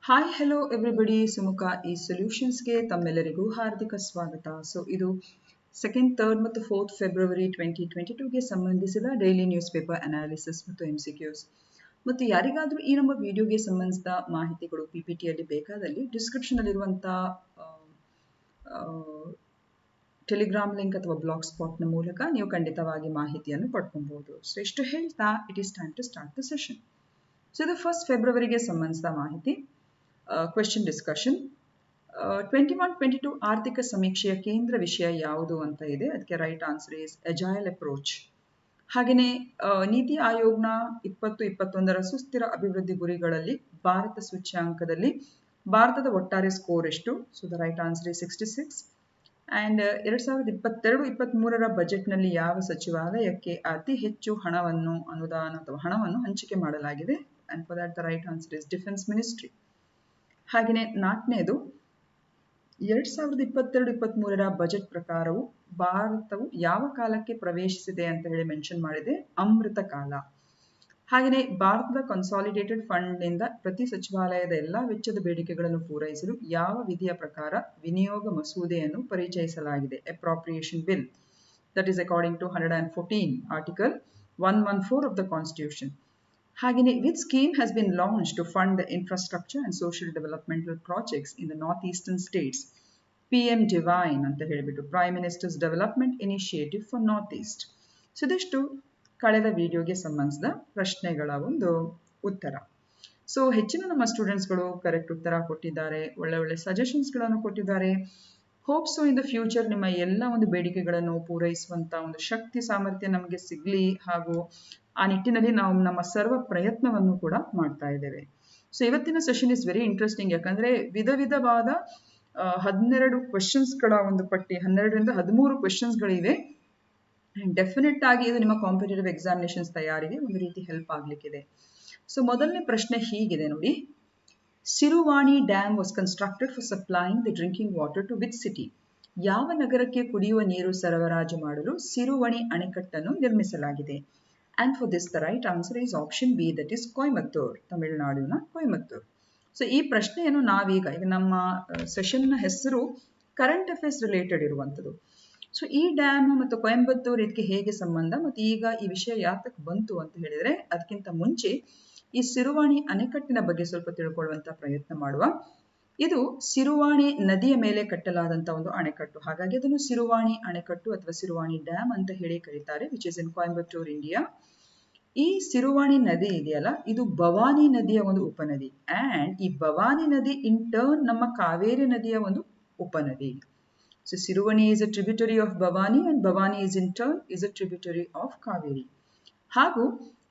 Hi hello everybody, Sumukha ಈ ಸೊಲ್ಯೂಷನ್ಸ್ಗೆ ತಮ್ಮೆಲ್ಲರಿಗೂ ಹಾರ್ದಿಕ ಸ್ವಾಗತ. ಸೊ ಇದು 2nd, 3rd ಮತ್ತು 4th ಫೆಬ್ರವರಿ 2022ಗೆ ಸಂಬಂಧಿಸಿದ ಡೈಲಿ ನ್ಯೂಸ್ ಪೇಪರ್ ಅನಾಲಿಸಿಸ್ ಮತ್ತು MCQs. ಮತ್ತು ಯಾರಿಗಾದರೂ ಈ ನಮ್ಮ ವಿಡಿಯೋಗೆ ಸಂಬಂಧಿಸಿದ ಮಾಹಿತಿಗಳು PPTಯಲ್ಲಿ ಬೇಕಾದಲ್ಲಿ ಡಿಸ್ಕ್ರಿಪ್ಷನಲ್ಲಿರುವಂಥ ಟೆಲಿಗ್ರಾಮ್ ಲಿಂಕ್ ಅಥವಾ ಬ್ಲಾಗ್ ಸ್ಪಾಟ್ನ ಮೂಲಕ ನೀವು ಖಂಡಿತವಾಗಿ ಮಾಹಿತಿಯನ್ನು ಪಡ್ಕೊಬಹುದು. ಸೊ ಇಷ್ಟು ಹೇಳ್ತಾ it is time to start the session. So ಇದು 1st ಫೆಬ್ರವರಿಗೆ ಸಂಬಂಧಿಸಿದ ಮಾಹಿತಿ. Question discussion. 21-22 ಆರ್ಥಿಕ ಸಮೀಕ್ಷೆಯ ಕೇಂದ್ರ ವಿಷಯ ಯಾವುದು ಅಂತ ಇದೆ. ಅದಕ್ಕೆ right answer is agile approach. ಹಾಗೆಯೇ ನೀತಿ ಆಯೋಗ್ನ 2021ರ ಸುಸ್ಥಿರ ಅಭಿವೃದ್ಧಿ ಗುರಿಗಳಲ್ಲಿ ಭಾರತ ಸೂಚ್ಯಾಂಕದಲ್ಲಿ ಭಾರತದ ಒಟ್ಟಾರೆ ಸ್ಕೋರ್ ಎಷ್ಟು? So the right answer is 66. And 2022-23ರ ಬಜೆಟ್ನಲ್ಲಿ ಯಾವ ಸಚಿವಾಲಯಕ್ಕೆ ಅತಿ ಹೆಚ್ಚು ಅನುದಾನ ಅಥವಾ ಹಣವನ್ನು ಹಂಚಿಕೆ ಮಾಡಲಾಗಿದೆ? And for that the right answer is defence ministry. ಹಾಗೆಯೇ 4ನೇದು 2022-23ರ ಬಜೆಟ್ ಪ್ರಕಾರವು ಭಾರತವು ಯಾವ ಕಾಲಕ್ಕೆ ಪ್ರವೇಶಿಸಿದೆ ಅಂತ ಹೇಳಿ ಮೆನ್ಷನ್ ಮಾಡಿದೆ, ಅಮೃತ ಕಾಲ. ಹಾಗೆಯೇ ಭಾರತದ ಕನ್ಸಾಲಿಡೇಟೆಡ್ ಫಂಡ್ನಿಂದ ಪ್ರತಿ ಸಚಿವಾಲಯದ ಎಲ್ಲ ವೆಚ್ಚದ ಬೇಡಿಕೆಗಳನ್ನು ಪೂರೈಸಲು ಯಾವ ವಿಧಿಯ ಪ್ರಕಾರ ವಿನಿಯೋಗ ಮಸೂದೆಯನ್ನು ಪರಿಚಯಿಸಲಾಗಿದೆ? Appropriation bill. That is according to 114 article 114 of the constitution. ಹಾಗೆಯೇ which scheme has been launched to fund the infrastructure and social developmental projects in the northeastern states? PM Divine ಅಂತ ಹೇಳಿಬಿಟ್ಟು prime ministers development initiative for north East. So ಇದಿಷ್ಟು ಕಳೆದ ವಿಡಿಯೋಗೆ ಸಂಬಂಧಿಸಿದ ಪ್ರಶ್ನೆಗಳ ಒಂದು ಉತ್ತರ. ಸೊ ಹೆಚ್ಚಿನ ನಮ್ಮ ಸ್ಟೂಡೆಂಟ್ಸ್ಗಳು ಕರೆಕ್ಟ್ ಉತ್ತರ ಕೊಟ್ಟಿದ್ದಾರೆ, ಒಳ್ಳೆ ಸಜೆಷನ್ಸ್ಗಳನ್ನು ಕೊಟ್ಟಿದ್ದಾರೆ. Hope so in the future ನಿಮ್ಮ ಎಲ್ಲ ಒಂದು ಬೇಡಿಕೆಗಳನ್ನು ಪೂರೈಸುವಂಥ ಒಂದು ಶಕ್ತಿ ಸಾಮರ್ಥ್ಯ ನಮಗೆ ಸಿಗಲಿ, ಹಾಗೂ ಆ ನಿಟ್ಟಿನಲ್ಲಿ ನಾವು ನಮ್ಮ ಸರ್ವ ಪ್ರಯತ್ನವನ್ನು ಕೂಡ ಮಾಡ್ತಾ ಇದ್ದೇವೆ. ಸೊ ಇವತ್ತಿನ ಸೆಷನ್ ಇಸ್ ವೆರಿ ಇಂಟ್ರೆಸ್ಟಿಂಗ್. ಯಾಕಂದರೆ ವಿಧವಾದ 12 ಕ್ವೆಶನ್ಸ್ಗಳ ಒಂದು ಪಟ್ಟಿ, 12ರಿಂದ 13 ಕ್ವೆಶನ್ಸ್ಗಳಿವೆ. ಡೆಫಿನೆಟ್ ಆಗಿ ಇದು ನಿಮ್ಮ ಕಾಂಪಿಟೇಟಿವ್ ಎಕ್ಸಾಮಿನೇಷನ್ಸ್ ತಯಾರಿಗೆ ಒಂದು ರೀತಿ ಹೆಲ್ಪ್ ಆಗಲಿಕ್ಕಿದೆ. ಸೊ ಮೊದಲನೇ ಪ್ರಶ್ನೆ ಹೀಗಿದೆ ನೋಡಿ. Siruvani dam was constructed for supplying the drinking water to which city? ಯಾವ ನಗರಕ್ಕೆ ಕುಡಿಯುವ ನೀರು ಸರಬರಾಜು ಮಾಡಲು ಸಿರುವಣಿ ಅಣೆಕಟ್ಟನ್ನು ನಿರ್ಮಿಸಲಾಗಿದೆ? And for this the right answer is option B, that is Coimbatore, ತಮಿಳುನಾಡಿನ ಕೊಯಮತ್ತೂರ್. ಸೊ ಈ ಪ್ರಶ್ನೆಯನ್ನು ನಾವೀಗ ನಮ್ಮ ಸೆಷನ್ನ ಹೆಸರು ಕರೆಂಟ್ ಅಫೇರ್ಸ್ ರಿಲೇಟೆಡ್ ಇರುವಂಥದ್ದು. ಸೊ ಈ ಡ್ಯಾಮ್ ಮತ್ತು ಕೊಯಂಬತ್ತೂರ್ ಇದಕ್ಕೆ ಹೇಗೆ ಸಂಬಂಧ ಮತ್ತು ಈಗ ಈ ವಿಷಯ ಯಾತಕ್ಕೆ ಬಂತು ಅಂತ ಹೇಳಿದರೆ, ಅದಕ್ಕಿಂತ ಮುಂಚೆ ಈ ಸಿರುವಾಣಿ ಅಣೆಕಟ್ಟಿನ ಬಗ್ಗೆ ಸ್ವಲ್ಪ ತಿಳ್ಕೊಳ್ಳುವಂಥ ಪ್ರಯತ್ನ ಮಾಡುವ. ಇದು ಸಿರುವಾಣಿ ನದಿಯ ಮೇಲೆ ಕಟ್ಟಲಾದಂಥ ಒಂದು ಅಣೆಕಟ್ಟು. ಹಾಗಾಗಿ ಅದನ್ನು ಸಿರುವಾಣಿ ಅಣೆಕಟ್ಟು ಅಥವಾ ಸಿರುವಾಣಿ ಡ್ಯಾಮ್ ಅಂತ ಹೇಳಿ ಕರೀತಾರೆ, which is in Coimbatore, India. ಈ ಸಿರುವಾಣಿ ನದಿ ಇದೆಯಲ್ಲ, ಇದು ಭವಾನಿ ನದಿಯ ಒಂದು ಉಪನದಿ. ಆ್ಯಂಡ್ ಈ ಭವಾನಿ ನದಿ ಇನ್ ಟರ್ನ್ ನಮ್ಮ ಕಾವೇರಿ ನದಿಯ ಒಂದು ಉಪನದಿ. So Siruvani is a tributary of Bhavani and Bhavani is in turn is a tributary of Kaveri. ಹಾಗೂ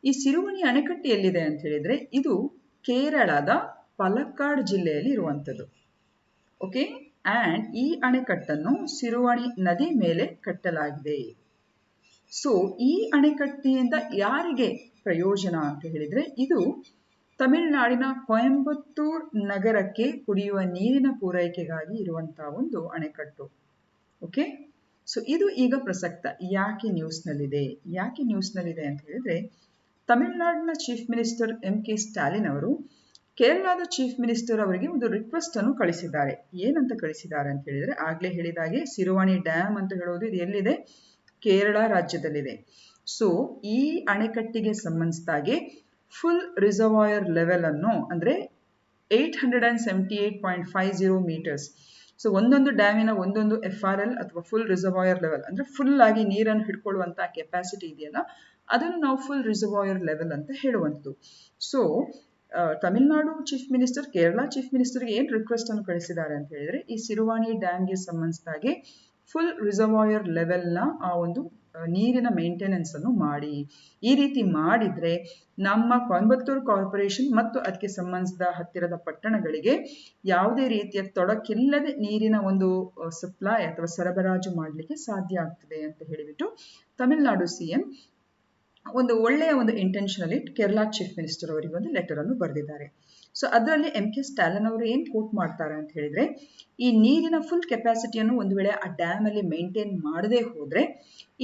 ಈ ಸಿರುವಾಣಿ ಅಣೆಕಟ್ಟು ಎಲ್ಲಿದೆ ಅಂತ ಹೇಳಿದ್ರೆ, ಇದು ಕೇರಳದ ಪಾಲಕ್ಕಾಡ್ ಜಿಲ್ಲೆಯಲ್ಲಿ ಇರುವಂಥದ್ದು. ಓಕೆ. ಆ್ಯಂಡ್ ಈ ಅಣೆಕಟ್ಟನ್ನು ಸಿರುವಾಣಿ ನದಿ ಮೇಲೆ ಕಟ್ಟಲಾಗಿದೆ. ಸೊ ಈ ಅಣೆಕಟ್ಟಿನಿಂದ ಯಾರಿಗೆ ಪ್ರಯೋಜನ ಅಂತ ಹೇಳಿದರೆ, ಇದು ತಮಿಳುನಾಡಿನ ಕೊಯಂಬತ್ತೂರ್ ನಗರಕ್ಕೆ ಕುಡಿಯುವ ನೀರಿನ ಪೂರೈಕೆಗಾಗಿ ಇರುವಂತಹ ಒಂದು ಅಣೆಕಟ್ಟು. ಓಕೆ. ಸೊ ಇದು ಈಗ ಪ್ರಸಕ್ತ ಯಾಕೆ ನ್ಯೂಸ್ನಲ್ಲಿದೆ ಅಂತ ಹೇಳಿದ್ರೆ, ತಮಿಳುನಾಡಿನ ಚೀಫ್ ಮಿನಿಸ್ಟರ್ MK ಸ್ಟಾಲಿನ್ ಅವರು ಕೇರಳದ ಚೀಫ್ ಮಿನಿಸ್ಟರ್ ಅವರಿಗೆ ಒಂದು ರಿಕ್ವೆಸ್ಟ್ ಅನ್ನು ಕಳಿಸಿದ್ದಾರೆ. ಏನಂತ ಕಳಿಸಿದ್ದಾರೆ ಅಂತ ಹೇಳಿದ್ರೆ, ಆಗ್ಲೇ ಹೇಳಿದಾಗೆ ಸಿರುವಾಣಿ ಡ್ಯಾಮ್ ಅಂತ ಹೇಳೋದು ಇದು ಎಲ್ಲಿದೆ? ಕೇರಳ ರಾಜ್ಯದಲ್ಲಿದೆ. ಸೊ ಈ ಅಣೆಕಟ್ಟಿಗೆ ಸಂಬಂಧಿಸಿದಾಗೆ ಫುಲ್ ರಿಸರ್ವಾಯರ್ ಲೆವೆಲ್ ಅನ್ನು ಅಂದ್ರೆ 878.50 ಮೀಟರ್ಸ್. ಸೊ ಒಂದೊಂದು ಡ್ಯಾಮಿನ ಒಂದೊಂದು FRL ಅಥವಾ ಫುಲ್ ರಿಸರ್ವಾಯರ್ ಲೆವೆಲ್ ಅಂದ್ರೆ ಫುಲ್ ಆಗಿ ನೀರನ್ನು ಹಿಡ್ಕೊಳ್ಳುವಂತ ಕೆಪಾಸಿಟಿ ಇದೆಯಲ್ಲ, ಅದನ್ನು ನಾವು ಫುಲ್ ರಿಸರ್ವಾಯರ್ ಲೆವೆಲ್ ಅಂತ ಹೇಳುವಂಥದ್ದು. So Tamil Nadu chief minister Kerala chief ಮಿನಿಸ್ಟರ್ಗೆ ಏನು ರಿಕ್ವೆಸ್ಟ್ ಅನ್ನು ಕಳಿಸಿದ್ದಾರೆ ಅಂತ ಹೇಳಿದ್ರೆ, ಈ ಸಿರುವಾಣಿ ಡ್ಯಾಮ್ಗೆ ಸಂಬಂಧಿಸಿದಾಗೆ ಫುಲ್ ರಿಸರ್ವಾಯರ್ ಲೆವೆಲ್ನ ಆ ಒಂದು ನೀರಿನ ಮೇಂಟೆನೆನ್ಸ್ ಅನ್ನು ಮಾಡಿ. ಈ ರೀತಿ ಮಾಡಿದ್ರೆ ನಮ್ಮ ಕೊಯಂಬತ್ತೂರ್ ಕಾರ್ಪೊರೇಷನ್ ಮತ್ತು ಅದಕ್ಕೆ ಸಂಬಂಧಿಸಿದ ಹತ್ತಿರದ ಪಟ್ಟಣಗಳಿಗೆ ಯಾವುದೇ ರೀತಿಯ ತೊಡಕಿಲ್ಲದೆ ನೀರಿನ ಒಂದು ಸಪ್ಲೈ ಅಥವಾ ಸರಬರಾಜು ಮಾಡಲಿಕ್ಕೆ ಸಾಧ್ಯ ಆಗ್ತದೆ ಅಂತ ಹೇಳಿಬಿಟ್ಟು ತಮಿಳುನಾಡು CM ಒಂದು ಒಳ್ಳೆಯ ಒಂದು ಇಂಟೆನ್ಷನಲ್ಲಿ ಕೇರಳ ಚೀಫ್ ಮಿನಿಸ್ಟರ್ ಅವರಿಗೆ ಒಂದು ಲೆಟರ್ ಅನ್ನು ಬರೆದಿದ್ದಾರೆ. ಸೊ ಅದರಲ್ಲಿ MK ಸ್ಟಾಲಿನ್ ಅವರು ಏನು ಕೋಟ್ ಮಾಡ್ತಾರೆ ಅಂತ ಹೇಳಿದ್ರೆ, ಈ ನೀರಿನ ಫುಲ್ ಕೆಪಾಸಿಟಿಯನ್ನು ಒಂದು ವೇಳೆ ಆ ಡ್ಯಾಮ್ ಅಲ್ಲಿ ಮೇಂಟೈನ್ ಮಾಡದೇ ಹೋದ್ರೆ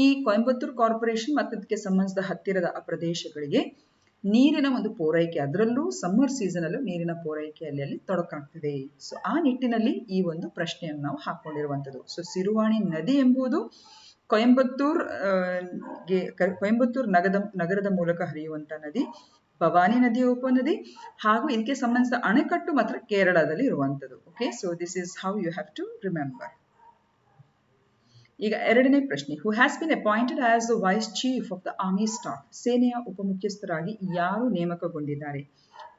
ಈ ಕೊಯಂಬತ್ತೂರ್ ಕಾರ್ಪೊರೇಷನ್ ಮತ್ತು ಅದಕ್ಕೆ ಸಂಬಂಧಿಸಿದ ಹತ್ತಿರದ ಆ ಪ್ರದೇಶಗಳಿಗೆ ನೀರಿನ ಒಂದು ಪೂರೈಕೆ, ಅದರಲ್ಲೂ ಸಮ್ಮರ್ ಸೀಸನ್ ಅಲ್ಲೂ ನೀರಿನ ಪೂರೈಕೆಯಲ್ಲಿ ಅಲ್ಲಿ ತೊಡಕಾಗ್ತದೆ. ಸೊ ಆ ನಿಟ್ಟಿನಲ್ಲಿ ಈ ಒಂದು ಪ್ರಶ್ನೆಯನ್ನು ನಾವು ಹಾಕೊಂಡಿರುವಂಥದ್ದು. ಸೊ ಸಿರುವಾಣಿ ನದಿ ಎಂಬುದು ಕೊಯಂಬತ್ತೂರ್ ನಗರದ ಮೂಲಕ ಹರಿಯುವಂತ ನದಿ, ಭವಾನಿ ನದಿಯ ಉಪನದಿ, ಹಾಗೂ ಇದಕ್ಕೆ ಸಂಬಂಧಿಸಿದ ಅಣೆಕಟ್ಟು ಮಾತ್ರ ಕೇರಳದಲ್ಲಿ ಇರುವಂಥದ್ದು. Okay, so this is how you have to remember. ಈಗ ಎರಡನೇ ಪ್ರಶ್ನೆ, who has been appointed as the vice chief of the army staff, ಸೇನೆಯ ಉಪಮುಖ್ಯಸ್ಥರಾಗಿ ಯಾರು ನೇಮಕಗೊಂಡಿದ್ದಾರೆ?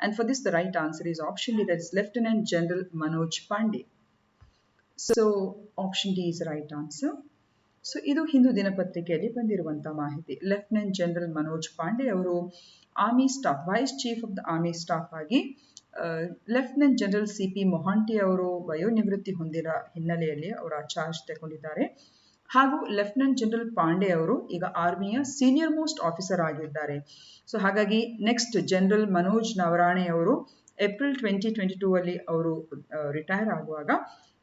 And for this the right answer is option D, that is lieutenant general Manoj Pande. So option D is right answer. So ಇದು ಹಿಂದೂ ದಿನಪತ್ರಿಕೆಯಲ್ಲಿ ಬಂದಿರುವಂತಹ ಮಾಹಿತಿ. Lieutenant general Manoj Pande ಅವರು army staff, vice chief of the army staff ಆಗಿ lieutenant general CP Mohanty ಅವರು ವಯೋನಿವೃತ್ತಿ ಹೊಂದಿರೋ ಹಿನ್ನೆಲೆಯಲ್ಲಿ ಅವರ ಚಾರ್ಜ್ ತಗೊಂಡಿದ್ದಾರೆ. ಹಾಗೂ ಲೆಫ್ಟಿನೆಂಟ್ ಜನರಲ್ ಪಾಂಡೆ ಅವರು ಈಗ ಆರ್ಮಿಯ ಸೀನಿಯರ್ ಮೋಸ್ಟ್ ಆಫೀಸರ್ ಆಗಿದ್ದಾರೆ. ಸೊ ಹಾಗಾಗಿ ನೆಕ್ಸ್ಟ್ ಜನರಲ್ ಮನೋಜ್ ನವರಾಣೆ ಅವರು ಏಪ್ರಿಲ್ 2022 ಅಲ್ಲಿ ಅವರು ರಿಟೈರ್ ಆಗುವಾಗ,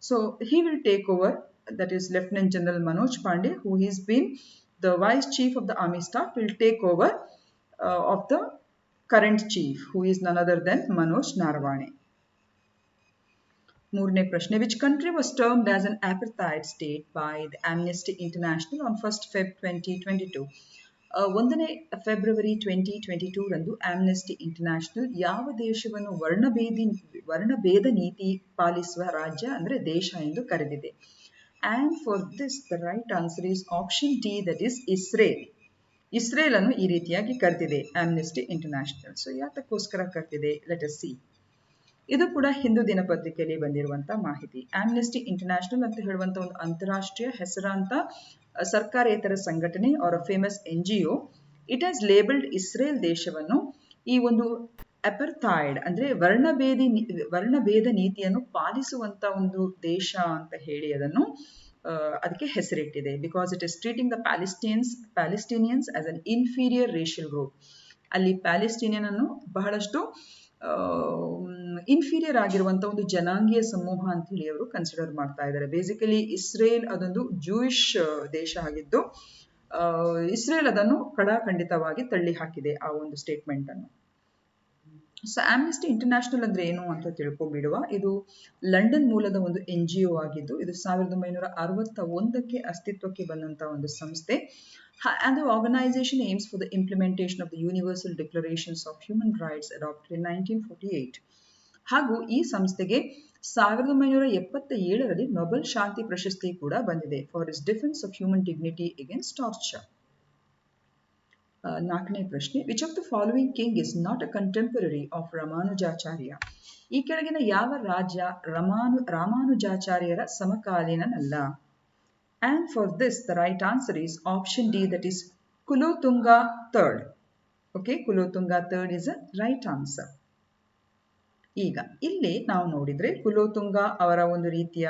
so he will take over, that is Lieutenant General Manoj Pandey, who has been the Vice Chief of the Army Staff, will take over of the current chief, who is none other than Manoj Narwane. ಮೂರನೇ ಪ್ರಶ್ನೆ, which country was termed as an apartheid state by the Amnesty International on 1st Feb 2022? 1ನೇ February 2022 ರಂದು Amnesty international ಯಾವ ದೇಶವನ್ನು ವರ್ಣಭೇದ ನೀತಿ ಪಾಲಿಸುವ ರಾಜ್ಯ ಅಂದರೆ ದೇಶ ಎಂದು ಕರೆದಿದೆ? And for this, the right answer is option D, that is Israel. Israel ಅನ್ನು ಈ ರೀತಿಯಾಗಿ ಕರೆದಿದೆ ಆಮ್ನೆಸ್ಟಿ ಇಂಟರ್ನ್ಯಾಷನಲ್. ಸೊ ಯಾತಕ್ಕೋಸ್ಕರ ಕರೆದಿದೆ? Let us see. ಇದು ಕೂಡ ಹಿಂದೂ ದಿನಪತ್ರಿಕೆಯಲ್ಲಿ ಬಂದಿರುವಂತಹ ಮಾಹಿತಿ. ಆಮ್ನೆಸ್ಟಿ ಇಂಟರ್ನ್ಯಾಷನಲ್ ಅಂತ ಹೇಳುವಂತ ಒಂದು ಅಂತಾರಾಷ್ಟ್ರೀಯ ಹೆಸರಾಂತ ಸರ್ಕಾರೇತರ ಸಂಘಟನೆ ಅವರ famous NGO, it has labelled Israel ದೇಶವನ್ನು ಈ ಒಂದು ಅಪರ್ಥೈಡ್ ಅಂದ್ರೆ ವರ್ಣಭೇದ ನೀತಿಯನ್ನು ಪಾಲಿಸುವಂತ ಒಂದು ದೇಶ ಅಂತ ಹೇಳಿ ಅದಕ್ಕೆ ಹೆಸರಿಟ್ಟಿದೆ. Because it is treating the Palestinians as an inferior racial group. ಅಲ್ಲಿ ಪ್ಯಾಲೆಸ್ಟೀನಿಯನ್ ಅನ್ನು ಬಹಳಷ್ಟು ಇನ್ಫೀರಿಯರ್ ಆಗಿರುವಂತ ಒಂದು ಜನಾಂಗೀಯ ಸಮೂಹ ಅಂತ ಹೇಳಿ ಅವರು ಕನ್ಸಿಡರ್ ಮಾಡ್ತಾ ಇದ್ದಾರೆ. ಬೇಸಿಕಲಿ ಇಸ್ರೇಲ್ ಅದೊಂದು ಜೂಯಿಷ್ ದೇಶ ಆಗಿದ್ದು ಇಸ್ರೇಲ್ ಅದನ್ನು ಖಡಾಖಂಡಿತವಾಗಿ ತಳ್ಳಿ ಹಾಕಿದೆ ಆ ಒಂದು ಸ್ಟೇಟ್ಮೆಂಟ್ ಅನ್ನು. ಸೊ ಆಮ್ನೆಸ್ಟಿ ಇಂಟರ್ನ್ಯಾಷನಲ್ ಅಂದ್ರೆ ಏನು ಅಂತ ತಿಳ್ಕೊಂಡ್ಬಿಡುವ. ಇದು ಲಂಡನ್ ಮೂಲದ ಒಂದು NGO ಆಗಿದ್ದು ಇದು 1961ಕ್ಕೆ ಅಸ್ತಿತ್ವಕ್ಕೆ ಬಂದಂತಹ ಒಂದು ಸಂಸ್ಥೆ. And the organization aims for the implementation of the Universal Declarations of Human Rights adopted in 1948. ಹಾಗೂ ಈ ಸಂಸ್ಥೆಗೆ 1977ರಲ್ಲಿ ನೊಬೆಲ್ ಶಾಂತಿ ಪ್ರಶಸ್ತಿ ಕೂಡ ಬಂದಿದೆ for it's defence of human dignity against torture. ನಾಲ್ಕನೇ ಪ್ರಶ್ನೆ, which of the following king is not a contemporary of Ramanujacharya? ಈ ಕೆಳಗಿನ ಯಾವ ರಾಜ ರಾಮಾನುಜಾಚಾರ್ಯರ ಸಮಕಾಲೀನನಲ್ಲ? And for this, the right answer is option D, that is Kulothunga III. Okay, Kulothunga III is a right answer. ಈಗ ಇಲ್ಲಿ ನಾವು ನೋಡಿದ್ರೆ ಕುಲೋತುಂಗ ಅವರ ಒಂದು ರೀತಿಯ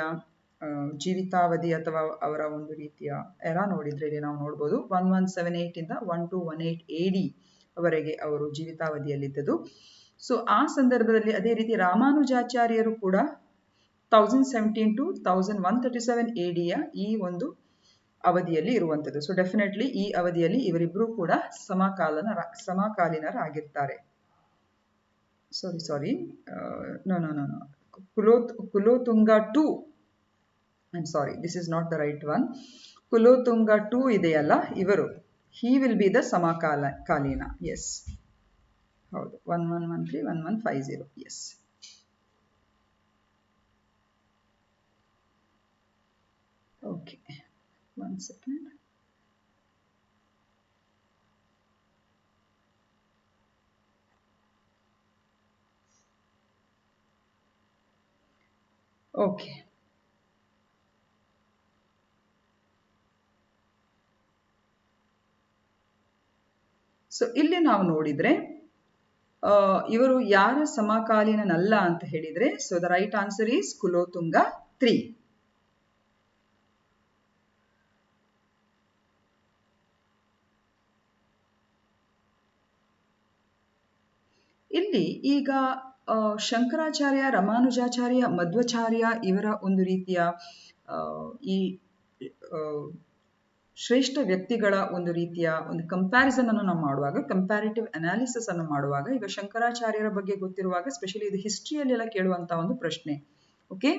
ಜೀವಿತಾವಧಿ ಅಥವಾ ಅವರ ಒಂದು ರೀತಿಯ ಎರಾ ನೋಡಿದ್ರೆ ಇಲ್ಲಿ ನಾವು ನೋಡ್ಬೋದು 1178 ಇಂದ 1218 AD ಅವರೆಗೆ ಅವರು ಜೀವಿತಾವಧಿಯಲ್ಲಿದ್ದದ್ದು. ಸೊ ಆ ಸಂದರ್ಭದಲ್ಲಿ ಅದೇ ರೀತಿ ರಾಮಾನುಜಾಚಾರ್ಯರು ಕೂಡ 1017 to 1137 ADಯ ಈ ಒಂದು ಅವಧಿಯಲ್ಲಿ ಇರುವಂಥದ್ದು. ಸೊ ಡೆಫಿನೆಟ್ಲಿ ಈ ಅವಧಿಯಲ್ಲಿ ಇವರಿಬ್ಬರು ಕೂಡ ಸಮಕಾಲೀನರಾಗಿರ್ತಾರೆ. ಸಾರಿ no Kulothunga II, I'm sorry, this is not the right one. Kulothunga II ಇದೆಯಲ್ಲ, ಇವರು he will be the ಸಮಕಾಲೀನ. yes, ಹೌದು, 1113 1150. yes. okay, 1 second. okay, so ಇಲ್ಲಿ ನಾವು ನೋಡಿದ್ರೆ ಇವರು ಯಾರ ಸಮಕಾಲೀನನಲ್ಲ ಅಂತ ಹೇಳಿದ್ರೆ, so the right answer is Kulothunga III. ಇಲ್ಲಿ ಈಗ ಶಂಕರಾಚಾರ್ಯ, ರಾಮಾನುಜಾಚಾರ್ಯ, ಮಧ್ವಾಚಾರ್ಯ ಇವರ ಒಂದು ರೀತಿಯ ಈ ಶ್ರೇಷ್ಠ ವ್ಯಕ್ತಿಗಳ ಒಂದು ರೀತಿಯ ಒಂದು ಕಂಪ್ಯಾರಿಸನ್ ಅನ್ನು ನಾವು ಮಾಡುವಾಗ, ಕಂಪ್ಯಾರಿಟಿವ್ ಅನಾಲಿಸಿಸ್ ಅನ್ನು ಮಾಡುವಾಗ, ಈಗ ಶಂಕರಾಚಾರ್ಯರ ಬಗ್ಗೆ ಗೊತ್ತಿರುವಾಗ ಸ್ಪೆಷಲಿ ಇದು ಹಿಸ್ಟ್ರಿಯಲ್ಲೆಲ್ಲ ಕೇಳುವಂತಹ ಒಂದು ಪ್ರಶ್ನೆ. ಓಕೆ,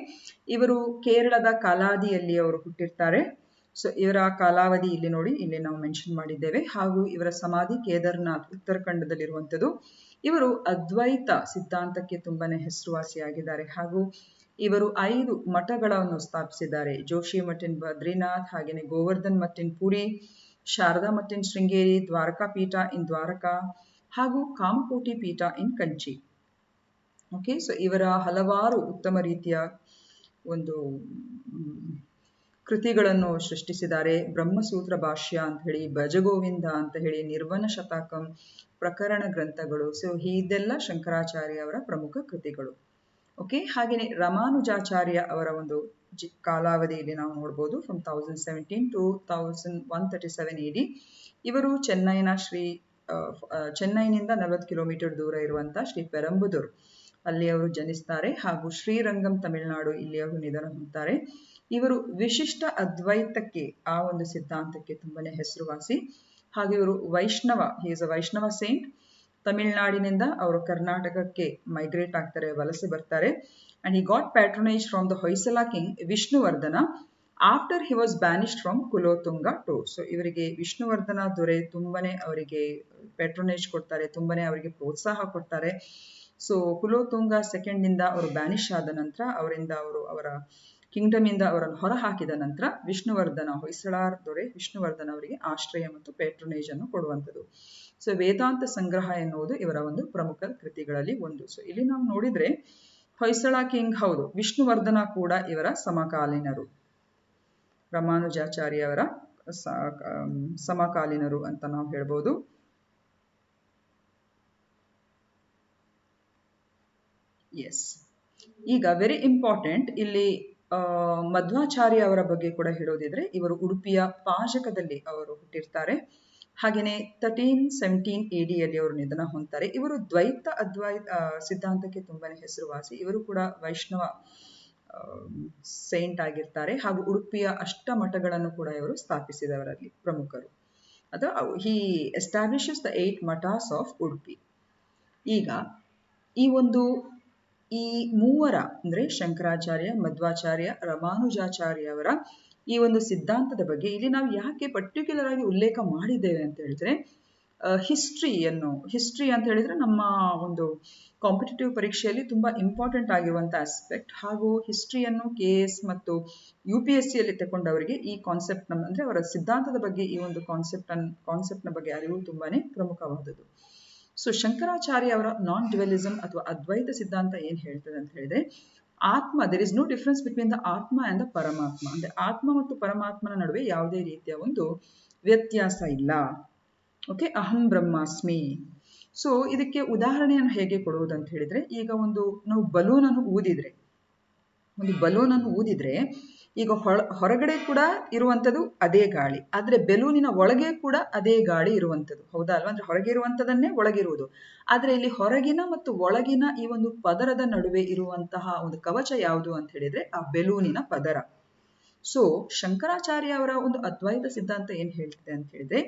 ಇವರು ಕೇರಳದ ಕಾಲಾದಿಯಲ್ಲಿ ಅವರು ಹುಟ್ಟಿರ್ತಾರೆ. ಸೊ ಇವರ ಕಾಲಾವಧಿ ಇಲ್ಲಿ ನೋಡಿ, ಇಲ್ಲಿ ನಾವು ಮೆನ್ಷನ್ ಮಾಡಿದ್ದೇವೆ. ಹಾಗೂ ಇವರ ಸಮಾಧಿ ಕೇದಾರ್ನಾಥ್ ಉತ್ತರಾಖಂಡದಲ್ಲಿರುವಂಥದ್ದು. ಇವರು ಅದ್ವೈತ ಸಿದ್ಧಾಂತಕ್ಕೆ ತುಂಬಾನೇ ಹೆಸರುವಾಸಿಯಾಗಿದ್ದಾರೆ. ಹಾಗೂ ಇವರು 5 ಮಠಗಳನ್ನು ಸ್ಥಾಪಿಸಿದ್ದಾರೆ. ಜೋಶಿ ಮಠ್ ಇನ್ ಬದ್ರಿನಾಥ್, ಹಾಗೆಯೇ ಗೋವರ್ಧನ್ ಮಠ್ ಇನ್ ಪುರಿ, ಶಾರದಾ ಮಠ್ ಇನ್ ಶೃಂಗೇರಿ, ದ್ವಾರಕಾ ಪೀಠ ಇನ್ ದ್ವಾರಕಾ, ಹಾಗೂ ಕಾಮಕೋಟಿ ಪೀಠ ಇನ್ ಕಂಚಿ. ಓಕೆ, ಸೊ ಇವರ ಹಲವಾರು ಉತ್ತಮ ರೀತಿಯ ಒಂದು ಕೃತಿಗಳನ್ನು ಸೃಷ್ಟಿಸಿದ್ದಾರೆ. ಬ್ರಹ್ಮಸೂತ್ರ ಭಾಷ್ಯ ಅಂತ ಹೇಳಿ, ಭಜಗೋವಿಂದ ಅಂತ ಹೇಳಿ, ನಿರ್ವಣ ಶತಕಂ, ಪ್ರಕರಣ ಗ್ರಂಥಗಳು. ಸೊ ಇದೆಲ್ಲ ಶಂಕರಾಚಾರ್ಯ ಅವರ ಪ್ರಮುಖ ಕೃತಿಗಳು. ಓಕೆ, ಹಾಗೆಯೇ ರಾಮಾನುಜಾಚಾರ್ಯ ಅವರ ಒಂದು ಕಾಲಾವಧಿಯಲ್ಲಿ ನಾವು ನೋಡ್ಬೋದು ಫ್ರಮ್ 1017 to 1137 AD. ಇವರು ಚೆನ್ನೈನಿಂದ 40 ಕಿಲೋಮೀಟರ್ ದೂರ ಇರುವಂತಹ ಶ್ರೀ ಪೆರಂಬುದೂರ್ ಅಲ್ಲಿ ಅವರು ಜನಿಸ್ತಾರೆ. ಹಾಗೂ ಶ್ರೀರಂಗಂ ತಮಿಳುನಾಡು ಇಲ್ಲಿ ಅವರು ನಿಧನ ಹೊಂದ್ತಾರೆ. ಇವರು ವಿಶಿಷ್ಟ ಅದ್ವೈತಕ್ಕೆ, ಆ ಒಂದು ಸಿದ್ಧಾಂತಕ್ಕೆ ತುಂಬಾನೇ ಹೆಸರುವಾಸಿ. ಹಾಗೆ ಇವರು ವೈಷ್ಣವ, ಈಸ್ ಅ ವೈಷ್ಣವ ಸೇಂಟ್. ತಮಿಳುನಾಡಿನಿಂದ ಅವರು ಕರ್ನಾಟಕಕ್ಕೆ ಮೈಗ್ರೇಟ್ ಆಗ್ತಾರೆ, ವಲಸೆ ಬರ್ತಾರೆ. And he got patronise from the Hoysala king Vishnuvardhana after he was banished from Kulothunga two. So ಇವರಿಗೆ ವಿಷ್ಣುವರ್ಧನ ದೊರೆ ತುಂಬಾನೇ ಅವರಿಗೆ ಪ್ಯಾಟ್ರನೈಜ್ ಕೊಡ್ತಾರೆ, ತುಂಬಾನೇ ಅವರಿಗೆ ಪ್ರೋತ್ಸಾಹ ಕೊಡ್ತಾರೆ. ಸೊ ಕುಲೋತುಂಗ ಸೆಕೆಂಡ್ ಅವರು ಬ್ಯಾನಿಶ್ ಆದ ನಂತರ ಅವರ ಕಿಂಗ್ಡಮ್ ಇಂದ ಅವರನ್ನು ಹೊರ ಹಾಕಿದ ನಂತರ ವಿಷ್ಣುವರ್ಧನ, ಹೊಯ್ಸಳಾರ್ ದೊರೆ ವಿಷ್ಣುವರ್ಧನ ಅವರಿಗೆ ಆಶ್ರಯ ಮತ್ತು ಪ್ಯಾಟ್ರನೇಜ್ ಅನ್ನು ಕೊಡುವಂಥದ್ದು. ಸೊ ವೇದಾಂತ ಸಂಗ್ರಹ ಎನ್ನುವುದು ಇವರ ಒಂದು ಪ್ರಮುಖ ಕೃತಿಗಳಲ್ಲಿ ಒಂದು. ಸೊ ಇಲ್ಲಿ ನಾವು ನೋಡಿದ್ರೆ ಹೊಯ್ಸಳ ಕಿಂಗ್, ಹೌದು, ವಿಷ್ಣುವರ್ಧನ ಕೂಡ ಇವರ ಸಮಕಾಲೀನರು, ರಾಮಾನುಜಾಚಾರ್ಯ ಅವರ ಸಮಕಾಲೀನರು ಅಂತ ನಾವು ಹೇಳ್ಬೋದು. ಎಸ್, ಈಗ ವೆರಿ ಇಂಪಾರ್ಟೆಂಟ್ ಇಲ್ಲಿ ಮಧ್ವಾಚಾರ್ಯ ಅವರ ಬಗ್ಗೆ ಕೂಡ ಹೇಳೋದಿದ್ರೆ, ಇವರು ಉಡುಪಿಯ ಪಾಜಕದಲ್ಲಿ ಅವರು ಹುಟ್ಟಿರ್ತಾರೆ. ಹಾಗೆಯೇ 1317 AD ಯಲ್ಲಿ ಅವರು ನಿಧನ ಹೊಂದ್ತಾರೆ. ಇವರು ಅದ್ವೈತ ಸಿದ್ಧಾಂತಕ್ಕೆ ತುಂಬಾನೇ ಹೆಸರುವಾಸಿ. ಇವರು ಕೂಡ ವೈಷ್ಣವ ಸೈಂಟ್ ಆಗಿರ್ತಾರೆ. ಹಾಗೂ ಉಡುಪಿಯ ಅಷ್ಟಮಠಗಳನ್ನು ಕೂಡ ಇವರು ಸ್ಥಾಪಿಸಿದವರಲ್ಲಿ ಪ್ರಮುಖರು. ಹಿ establishes the 8 mathas of Udupi. ಈಗ ಈ ಮೂವರ ಅಂದ್ರೆ ಶಂಕರಾಚಾರ್ಯ, ಮಧ್ವಾಚಾರ್ಯ, ರಾಮಾನುಜಾಚಾರ್ಯ ಅವರ ಈ ಒಂದು ಸಿದ್ಧಾಂತದ ಬಗ್ಗೆ ಇಲ್ಲಿ ನಾವು ಯಾಕೆ ಪರ್ಟಿಕ್ಯುಲರ್ ಆಗಿ ಉಲ್ಲೇಖ ಮಾಡಿದ್ದೇವೆ ಅಂತ ಹೇಳಿದ್ರೆ, ಹಿಸ್ಟ್ರಿ ಅಂತ ಹೇಳಿದ್ರೆ ನಮ್ಮ ಒಂದು ಕಾಂಪಿಟೇಟಿವ್ ಪರೀಕ್ಷೆಯಲ್ಲಿ ತುಂಬಾ ಇಂಪಾರ್ಟೆಂಟ್ ಆಗಿರುವಂತ ಆಸ್ಪೆಕ್ಟ್. ಹಾಗೂ ಹಿಸ್ಟ್ರಿಯನ್ನು KS ಮತ್ತು UPSC ಯಲ್ಲಿ ತಗೊಂಡವರಿಗೆ ಈ ಕಾನ್ಸೆಪ್ಟ್ ಅಂದ್ರೆ ಅವರ ಸಿದ್ಧಾಂತದ ಬಗ್ಗೆ ಈ ಒಂದು ಕಾನ್ಸೆಪ್ಟ್ನ ಬಗ್ಗೆ ಅರಿವು ತುಂಬಾನೇ ಪ್ರಮುಖವಾದದ್ದು. ಸೊ ಶಂಕರಾಚಾರ್ಯ ಅವರ ನಾನ್ ಡ್ಯುಯಲಿಸಮ್ ಅಥವಾ ಅದ್ವೈತ ಸಿದ್ಧಾಂತ ಏನ್ ಹೇಳ್ತದೆ ಅಂತ ಹೇಳಿದ್ರೆ, ಆತ್ಮ, there is no difference between the atma and the paramatma. ಅಂದ್ರೆ ಆತ್ಮ ಮತ್ತು ಪರಮಾತ್ಮನ ನಡುವೆ ಯಾವುದೇ ರೀತಿಯ ಒಂದು ವ್ಯತ್ಯಾಸ ಇಲ್ಲ. ಓಕೆ, ಅಹಂ ಬ್ರಹ್ಮಾಸ್ಮಿ. ಸೊ ಇದಕ್ಕೆ ಉದಾಹರಣೆಯನ್ನು ಹೇಗೆ ಕೊಡುವುದು ಅಂತ ಹೇಳಿದ್ರೆ, ಈಗ ನಾವು ಬಲೂನ್ ಅನ್ನು ಊದಿದ್ರೆ ಈಗ ಹೊರಗಡೆ ಕೂಡ ಇರುವಂಥದ್ದು ಅದೇ ಗಾಳಿ, ಆದ್ರೆ ಬೆಲೂನಿನ ಒಳಗೆ ಕೂಡ ಅದೇ ಗಾಳಿ ಇರುವಂಥದ್ದು, ಹೌದಾ ಅಲ್ವಾ? ಅಂದ್ರೆ ಹೊರಗೆ ಇರುವಂಥದ್ದನ್ನೇ ಒಳಗಿರುವುದು. ಆದ್ರೆ ಇಲ್ಲಿ ಹೊರಗಿನ ಮತ್ತು ಒಳಗಿನ ಈ ಒಂದು ಪದರದ ನಡುವೆ ಇರುವಂತಹ ಒಂದು ಕವಚ ಯಾವುದು ಅಂತ ಹೇಳಿದ್ರೆ ಆ ಬೆಲೂನಿನ ಪದರ. ಸೊ ಶಂಕರಾಚಾರ್ಯ ಅವರ ಒಂದು ಅದ್ವೈತ ಸಿದ್ಧಾಂತ ಏನ್ ಹೇಳ್ತಿದೆ ಅಂತ ಹೇಳಿದ್ರೆ,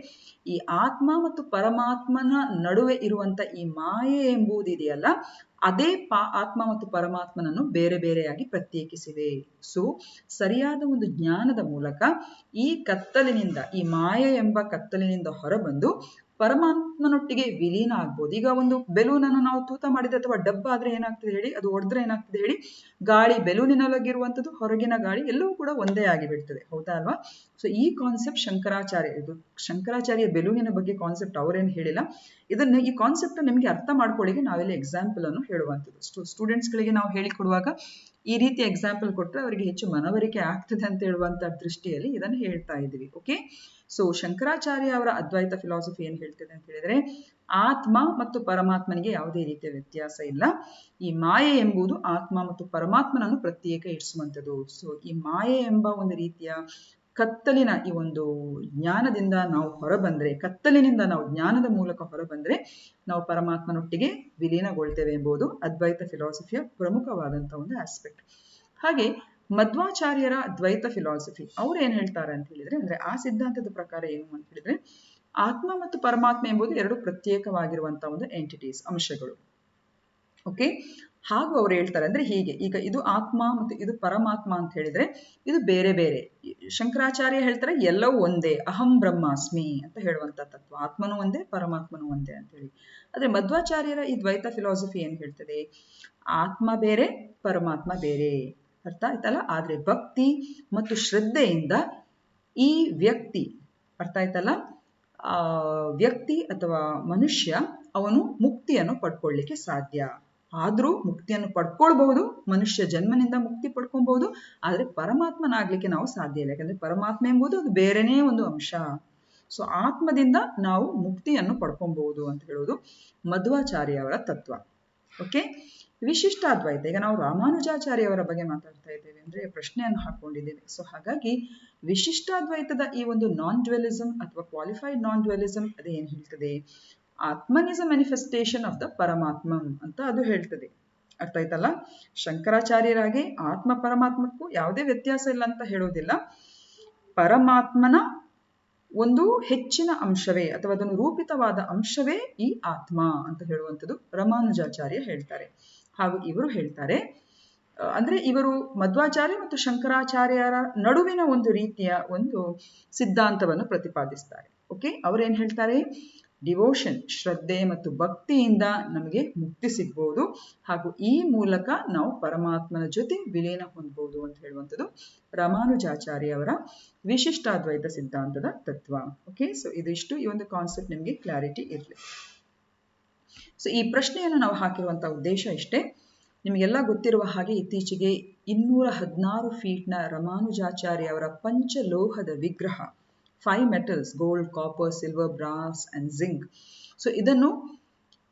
ಈ ಆತ್ಮ ಮತ್ತು ಪರಮಾತ್ಮನ ನಡುವೆ ಇರುವಂತ ಈ ಮಾಯೆ ಎಂಬುದಿದೆಯಲ್ಲ, ಅದೇ ಆತ್ಮ ಮತ್ತು ಪರಮಾತ್ಮನನ್ನು ಬೇರೆ ಬೇರೆಯಾಗಿ ಪ್ರತ್ಯೇಕಿಸಿದೆ. ಸೊ ಸರಿಯಾದ ಒಂದು ಜ್ಞಾನದ ಮೂಲಕ ಈ ಕತ್ತಲಿನಿಂದ, ಈ ಮಾಯೆ ಎಂಬ ಕತ್ತಲಿನಿಂದ ಹೊರಬಂದು ಪರಮಾತ್ಮನೊಟ್ಟಿಗೆ ವಿಲೀನ ಆಗ್ಬೋದು. ಈಗ ಒಂದು ಬೆಲೂನ್ ಅನ್ನು ನಾವು ತೂತ ಮಾಡಿದ್ರೆ ಅಥವಾ ಡಬ್ಬ ಆದ್ರೆ ಏನಾಗ್ತದೆ ಹೇಳಿ, ಅದು ಒಡೆದ್ರೆ ಏನಾಗ್ತದೆ ಹೇಳಿ, ಗಾಳಿ ಬೆಲೂನಿನೊಳಗಿರುವಂಥದ್ದು ಹೊರಗಿನ ಗಾಳಿ ಎಲ್ಲವೂ ಕೂಡ ಒಂದೇ ಆಗಿಬಿಡ್ತದೆ, ಹೌದಾ ಅಲ್ವಾ? ಸೊ ಈ ಕಾನ್ಸೆಪ್ಟ್ ಶಂಕರಾಚಾರ್ಯ ಬೆಲೂನಿನ ಬಗ್ಗೆ ಕಾನ್ಸೆಪ್ಟ್ ಅವರೇನು ಹೇಳಿಲ್ಲ. ಈ ಕಾನ್ಸೆಪ್ಟ್ ನಿಮಗೆ ಅರ್ಥ ಮಾಡ್ಕೊಳ್ಳಿಕ್ಕೆ ನಾವೆಲ್ಲ ಎಕ್ಸಾಂಪಲ್ ಅನ್ನು ಹೇಳುವಂಥದ್ದು. ಸ್ಟೂಡೆಂಟ್ಸ್ಗಳಿಗೆ ನಾವು ಹೇಳಿಕೊಡುವಾಗ ಈ ರೀತಿ ಎಕ್ಸಾಂಪಲ್ ಕೊಟ್ಟರೆ ಅವರಿಗೆ ಹೆಚ್ಚು ಮನವರಿಕೆ ಆಗ್ತದೆ ಅಂತ ಹೇಳುವಂತ ದೃಷ್ಟಿಯಲ್ಲಿ ಇದನ್ನು ಹೇಳ್ತಾ ಇದ್ದೀವಿ. ಓಕೆ, ಸೊ ಶಂಕರಾಚಾರ್ಯ ಅವರ ಅದ್ವೈತ ಫಿಲಾಸಫಿ ಏನ್ ಹೇಳ್ತದೆ ಅಂತ ಹೇಳಿದ್ರೆ, ಆತ್ಮ ಮತ್ತು ಪರಮಾತ್ಮನಿಗೆ ಯಾವುದೇ ರೀತಿಯ ವ್ಯತ್ಯಾಸ ಇಲ್ಲ. ಈ ಮಾಯೆ ಎಂಬುದು ಆತ್ಮ ಮತ್ತು ಪರಮಾತ್ಮನನ್ನು ಪ್ರತ್ಯೇಕ ಇರಿಸುವಂಥದ್ದು. ಸೊ ಈ ಮಾಯೆ ಎಂಬ ಒಂದು ರೀತಿಯ ಕತ್ತಲಿನ ಈ ಒಂದು ಜ್ಞಾನದಿಂದ ನಾವು ಹೊರಬಂದ್ರೆ, ಕತ್ತಲಿನಿಂದ ನಾವು ಜ್ಞಾನದ ಮೂಲಕ ಹೊರಬಂದ್ರೆ ನಾವು ಪರಮಾತ್ಮನೊಟ್ಟಿಗೆ ವಿಲೀನಗೊಳ್ತೇವೆ ಎಂಬುದು ಅದ್ವೈತ ಫಿಲಾಸಫಿಯ ಪ್ರಮುಖವಾದಂತಹ ಒಂದು ಆಸ್ಪೆಕ್ಟ್. ಹಾಗೆ ಮಧ್ವಾಚಾರ್ಯರ ದ್ವೈತ ಫಿಲಾಸಫಿ ಅವ್ರು ಏನ್ ಹೇಳ್ತಾರೆ ಅಂತ ಹೇಳಿದ್ರೆ, ಅಂದ್ರೆ ಆ ಸಿದ್ಧಾಂತದ ಪ್ರಕಾರ ಏನು ಅಂತ ಹೇಳಿದ್ರೆ, ಆತ್ಮ ಮತ್ತು ಪರಮಾತ್ಮ ಎಂಬುದು ಎರಡು ಪ್ರತ್ಯೇಕವಾಗಿರುವಂತಹ ಒಂದು ಎಂಟಿಟೀಸ್, ಅಂಶಗಳು. ಓಕೆ, ಹಾಗೂ ಅವ್ರು ಹೇಳ್ತಾರೆ ಅಂದ್ರೆ ಹೀಗೆ, ಈಗ ಇದು ಆತ್ಮ ಮತ್ತು ಇದು ಪರಮಾತ್ಮ ಅಂತ ಹೇಳಿದ್ರೆ ಇದು ಬೇರೆ ಬೇರೆ. ಶಂಕರಾಚಾರ್ಯ ಹೇಳ್ತಾರೆ ಎಲ್ಲವೂ ಒಂದೇ, ಅಹಂ ಬ್ರಹ್ಮಾಸ್ಮಿ ಅಂತ ಹೇಳುವಂತ ತತ್ವ, ಆತ್ಮನೂ ಒಂದೇ ಪರಮಾತ್ಮನೂ ಒಂದೇ ಅಂತ ಹೇಳಿ. ಆದ್ರೆ ಮಧ್ವಾಚಾರ್ಯರ ಈ ದ್ವೈತ ಫಿಲಾಸಫಿ ಏನ್ ಹೇಳ್ತದೆ, ಆತ್ಮ ಬೇರೆ ಪರಮಾತ್ಮ ಬೇರೆ, ಅರ್ಥ ಆಯ್ತಲ್ಲ. ಆದ್ರೆ ಭಕ್ತಿ ಮತ್ತು ಶ್ರದ್ಧೆಯಿಂದ ಈ ವ್ಯಕ್ತಿ, ಅರ್ಥ ಆಯ್ತಲ್ಲ, ವ್ಯಕ್ತಿ ಅಥವಾ ಮನುಷ್ಯ ಅವನು ಮುಕ್ತಿಯನ್ನು ಪಡ್ಕೊಳ್ಳಿಕ್ಕೆ ಸಾಧ್ಯ. ಆದ್ರೂ ಮುಕ್ತಿಯನ್ನು ಪಡ್ಕೊಳ್ಬಹುದು, ಮನುಷ್ಯ ಜನ್ಮನಿಂದ ಮುಕ್ತಿ ಪಡ್ಕೊಬಹುದು, ಆದ್ರೆ ಪರಮಾತ್ಮನಾಗ್ಲಿಕ್ಕೆ ನಾವು ಸಾಧ್ಯ ಇಲ್ಲ. ಯಾಕಂದ್ರೆ ಪರಮಾತ್ಮ ಎಂಬುದು ಅದು ಬೇರೆನೇ ಒಂದು ಅಂಶ. ಸೊ ಆತ್ಮದಿಂದ ನಾವು ಮುಕ್ತಿಯನ್ನು ಪಡ್ಕೊಬಹುದು ಅಂತ ಹೇಳುವುದು ಮಧ್ವಾಚಾರ್ಯ ಅವರ ತತ್ವ. ಓಕೆ, ವಿಶಿಷ್ಟಾದ್ವೈತ, ಈಗ ನಾವು ರಾಮಾನುಜಾಚಾರ್ಯವರ ಬಗ್ಗೆ ಮಾತಾಡ್ತಾ ಇದ್ದೇವೆ ಅಂದ್ರೆ ಪ್ರಶ್ನೆಯನ್ನು ಹಾಕೊಂಡಿದ್ದೇವೆ. ಸೊ ಹಾಗಾಗಿ ವಿಶಿಷ್ಟಾದ್ವೈತದ ಈ ಒಂದು ನಾನ್ ಡ್ಯುಯಲಿಸಂ ಅಥವಾ ಕ್ವಾಲಿಫೈಡ್ ನಾನ್ ಡ್ಯುಯಲಿಸಂ ಅದು ಏನ್ ಹೇಳ್ತದೆ, Atman is a manifestation of the Paramatman ಅಂತ ಅದು ಹೇಳ್ತದೆ. ಅರ್ಥ ಆಯ್ತಲ್ಲ. ಶಂಕರಾಚಾರ್ಯರಾಗಿ ಆತ್ಮ ಪರಮಾತ್ಮಕ್ಕೂ ಯಾವುದೇ ವ್ಯತ್ಯಾಸ ಇಲ್ಲ ಅಂತ ಹೇಳೋದಿಲ್ಲ, ಪರಮಾತ್ಮನ ಒಂದು ಹೆಚ್ಚಿನ ಅಂಶವೇ ಅಥವಾ ಅದನ್ನು ರೂಪಿತವಾದ ಅಂಶವೇ ಈ ಆತ್ಮ ಅಂತ ಹೇಳುವಂಥದ್ದು ರಾಮಾನುಜಾಚಾರ್ಯ ಹೇಳ್ತಾರೆ. ಹಾಗೂ ಇವರು ಹೇಳ್ತಾರೆ, ಅಂದ್ರೆ ಇವರು ಮಧ್ವಾಚಾರ್ಯ ಮತ್ತು ಶಂಕರಾಚಾರ್ಯರ ನಡುವಿನ ಒಂದು ರೀತಿಯ ಒಂದು ಸಿದ್ಧಾಂತವನ್ನು ಪ್ರತಿಪಾದಿಸ್ತಾರೆ. ಓಕೆ, ಅವರೇನ್ ಹೇಳ್ತಾರೆ, ಡಿವೋಷನ್, ಶ್ರದ್ಧೆ ಮತ್ತು ಭಕ್ತಿಯಿಂದ ನಮಗೆ ಮುಕ್ತಿ ಸಿಗ್ಬಹುದು, ಹಾಗೂ ಈ ಮೂಲಕ ನಾವು ಪರಮಾತ್ಮನ ಜೊತೆ ವಿಲೀನ ಹೊಂದಬಹುದು ಅಂತ ಹೇಳುವಂಥದ್ದು ರಾಮಾನುಜಾಚಾರ್ಯ ಅವರ ವಿಶಿಷ್ಟಾದ್ವೈತ ಸಿದ್ಧಾಂತದ ತತ್ವ. ಓಕೆ, ಸೊ ಇದಿಷ್ಟು ಈ ಒಂದು ಕಾನ್ಸೆಪ್ಟ್ ನಿಮಗೆ ಕ್ಲಾರಿಟಿ ಇರಲಿ. ಸೊ ಈ ಪ್ರಶ್ನೆಯನ್ನು ನಾವು ಹಾಕಿರುವಂತಹ ಉದ್ದೇಶ ಇಷ್ಟೇ. ನಿಮಗೆಲ್ಲ ಗೊತ್ತಿರುವ ಹಾಗೆ ಇತ್ತೀಚೆಗೆ 216 ಫೀಟ್ನ ರಾಮಾನುಜಾಚಾರ್ಯ ಅವರ ಪಂಚಲೋಹದ ವಿಗ್ರಹ, 5 metals, gold, copper, silver, brass and zinc, so ಇದನ್ನು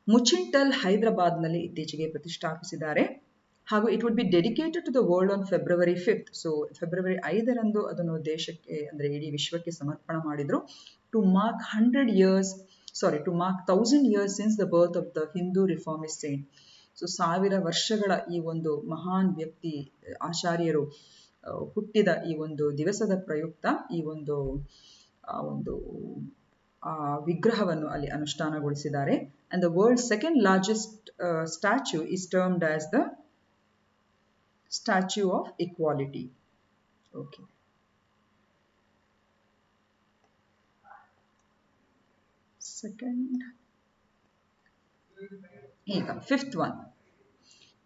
ಮುಚಿಂಟಲ್ ಹೈದರಾಬಾದ್ನಲ್ಲಿ ಇತ್ತೀಚೆಗೆ ಪ್ರತಿಷ್ಠಾಪಿಸಿದ್ದಾರೆ. ಹಾಗೂ it would be dedicated to the world on February 5th. So February 5ರಂದು ಅದನ್ನು ದೇಶಕ್ಕೆ ಅಂದ್ರೆ ಇಡೀ ವಿಶ್ವಕ್ಕೆ ಸಮರ್ಪಣೆ ಮಾಡಿದ್ರು. To mark 1000 years since the birth of the Hindu reformist saint. So 1000 ವರ್ಷಗಳ ಈ ಒಂದು ಮಹಾನ್ ವ್ಯಕ್ತಿ ಆಚಾರ್ಯರು ಹುಟ್ಟಿದ ಈ ಒಂದು ದಿವಸದ ಪ್ರಯುಕ್ತ ಈ ಒಂದು ವಿಗ್ರಹವನ್ನು ಅಲ್ಲಿ ಅನುಷ್ಠಾನಗೊಳಿಸಿದ್ದಾರೆ. And the world second largest statue is termed as the Statue of Equality. Okay. Second. ಈಗ 5th one.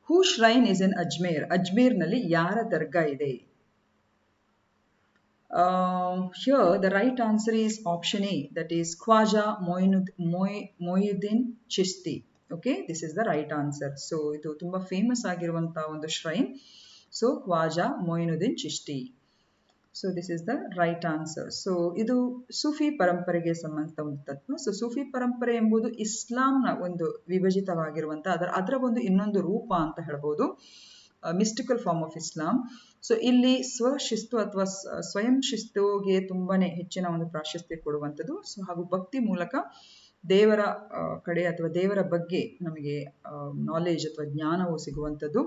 Who shrine is in Ajmer? ಅಜ್ಮೇರ್ನಲ್ಲಿ ಯಾರ ದರ್ಗಾ ಇದೆ? Here the right answer is option A, that is Khwaja Moinuddin Chishti. Okay, this is the right answer. So ಇದು ತುಂಬಾ famous ಆಗಿರುವಂತಹ ಒಂದು shrine. So Khwaja Moinuddin Chishti. So this is the right answer. So ಇದು ಸೂಫಿ ಪರಂಪರೆಗೆ ಸಂಬಂಧ ಒಂದು ತತ್ವ. So ಸೂಫಿ ಪರಂಪರೆ ಎಂಬುದು ಇಸ್ಲಾಂನ ಒಂದು ವಿಭಜಿತವಾಗಿರುವಂತಹ ಅದರ ಒಂದು ಇನ್ನೊಂದು ರೂಪ ಅಂತ ಹೇಳ್ಬೋದು, mystical form of Islam. So ಇಲ್ಲಿ ಸ್ವಶಿಸ್ತು ಅಥವಾ ಸ್ವಯಂ ಶಿಸ್ತುಗೆ ತುಂಬಾನೇ ಹೆಚ್ಚಿನ ಒಂದು ಪ್ರಾಶಸ್ತ್ಯ ಕೊಡುವಂಥದ್ದು. ಸೊ ಹಾಗೂ ಭಕ್ತಿ ಮೂಲಕ ದೇವರ ಕಡೆ ಅಥವಾ ದೇವರ ಬಗ್ಗೆ ನಮಗೆ ನಾಲೆಜ್ ಅಥವಾ ಜ್ಞಾನವು ಸಿಗುವಂಥದ್ದು.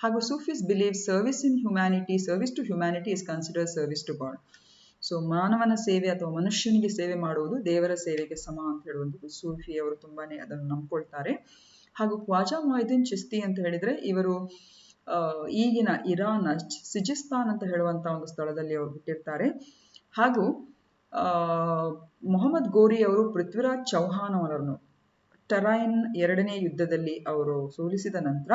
ಹಾಗೂ Sufis believe service in humanity, service to humanity is consider service to God. So ಮಾನವನ ಸೇವೆ ಅಥವಾ ಮನುಷ್ಯನಿಗೆ ಸೇವೆ ಮಾಡುವುದು ದೇವರ ಸೇವೆಗೆ ಸಮ ಅಂತ ಹೇಳುವಂಥದ್ದು ಸೂಫಿಯವರು ತುಂಬಾನೇ ಅದನ್ನು ನಂಬ್ಕೊಳ್ತಾರೆ. ಹಾಗೂ ಖ್ವಾಜಾ ಮೊಯಿದ್ದೀನ್ ಚಿಸ್ತಿ ಅಂತ ಹೇಳಿದ್ರೆ ಇವರು ಈಗಿನ ಇರಾನ್ ಸಿಜಿಸ್ತಾನ್ ಅಂತ ಹೇಳುವಂತಹ ಒಂದು ಸ್ಥಳದಲ್ಲಿ ಅವರು ಹುಟ್ಟಿರ್ತಾರೆ. ಹಾಗೂ ಮೊಹಮ್ಮದ್ ಗೋರಿ ಅವರು ಪೃಥ್ವಿರಾಜ್ ಚೌಹಾನ್ ಅವರನ್ನು ಟರೈನ್ 2ನೇ ಯುದ್ಧದಲ್ಲಿ ಅವರು ಸೋಲಿಸಿದ ನಂತರ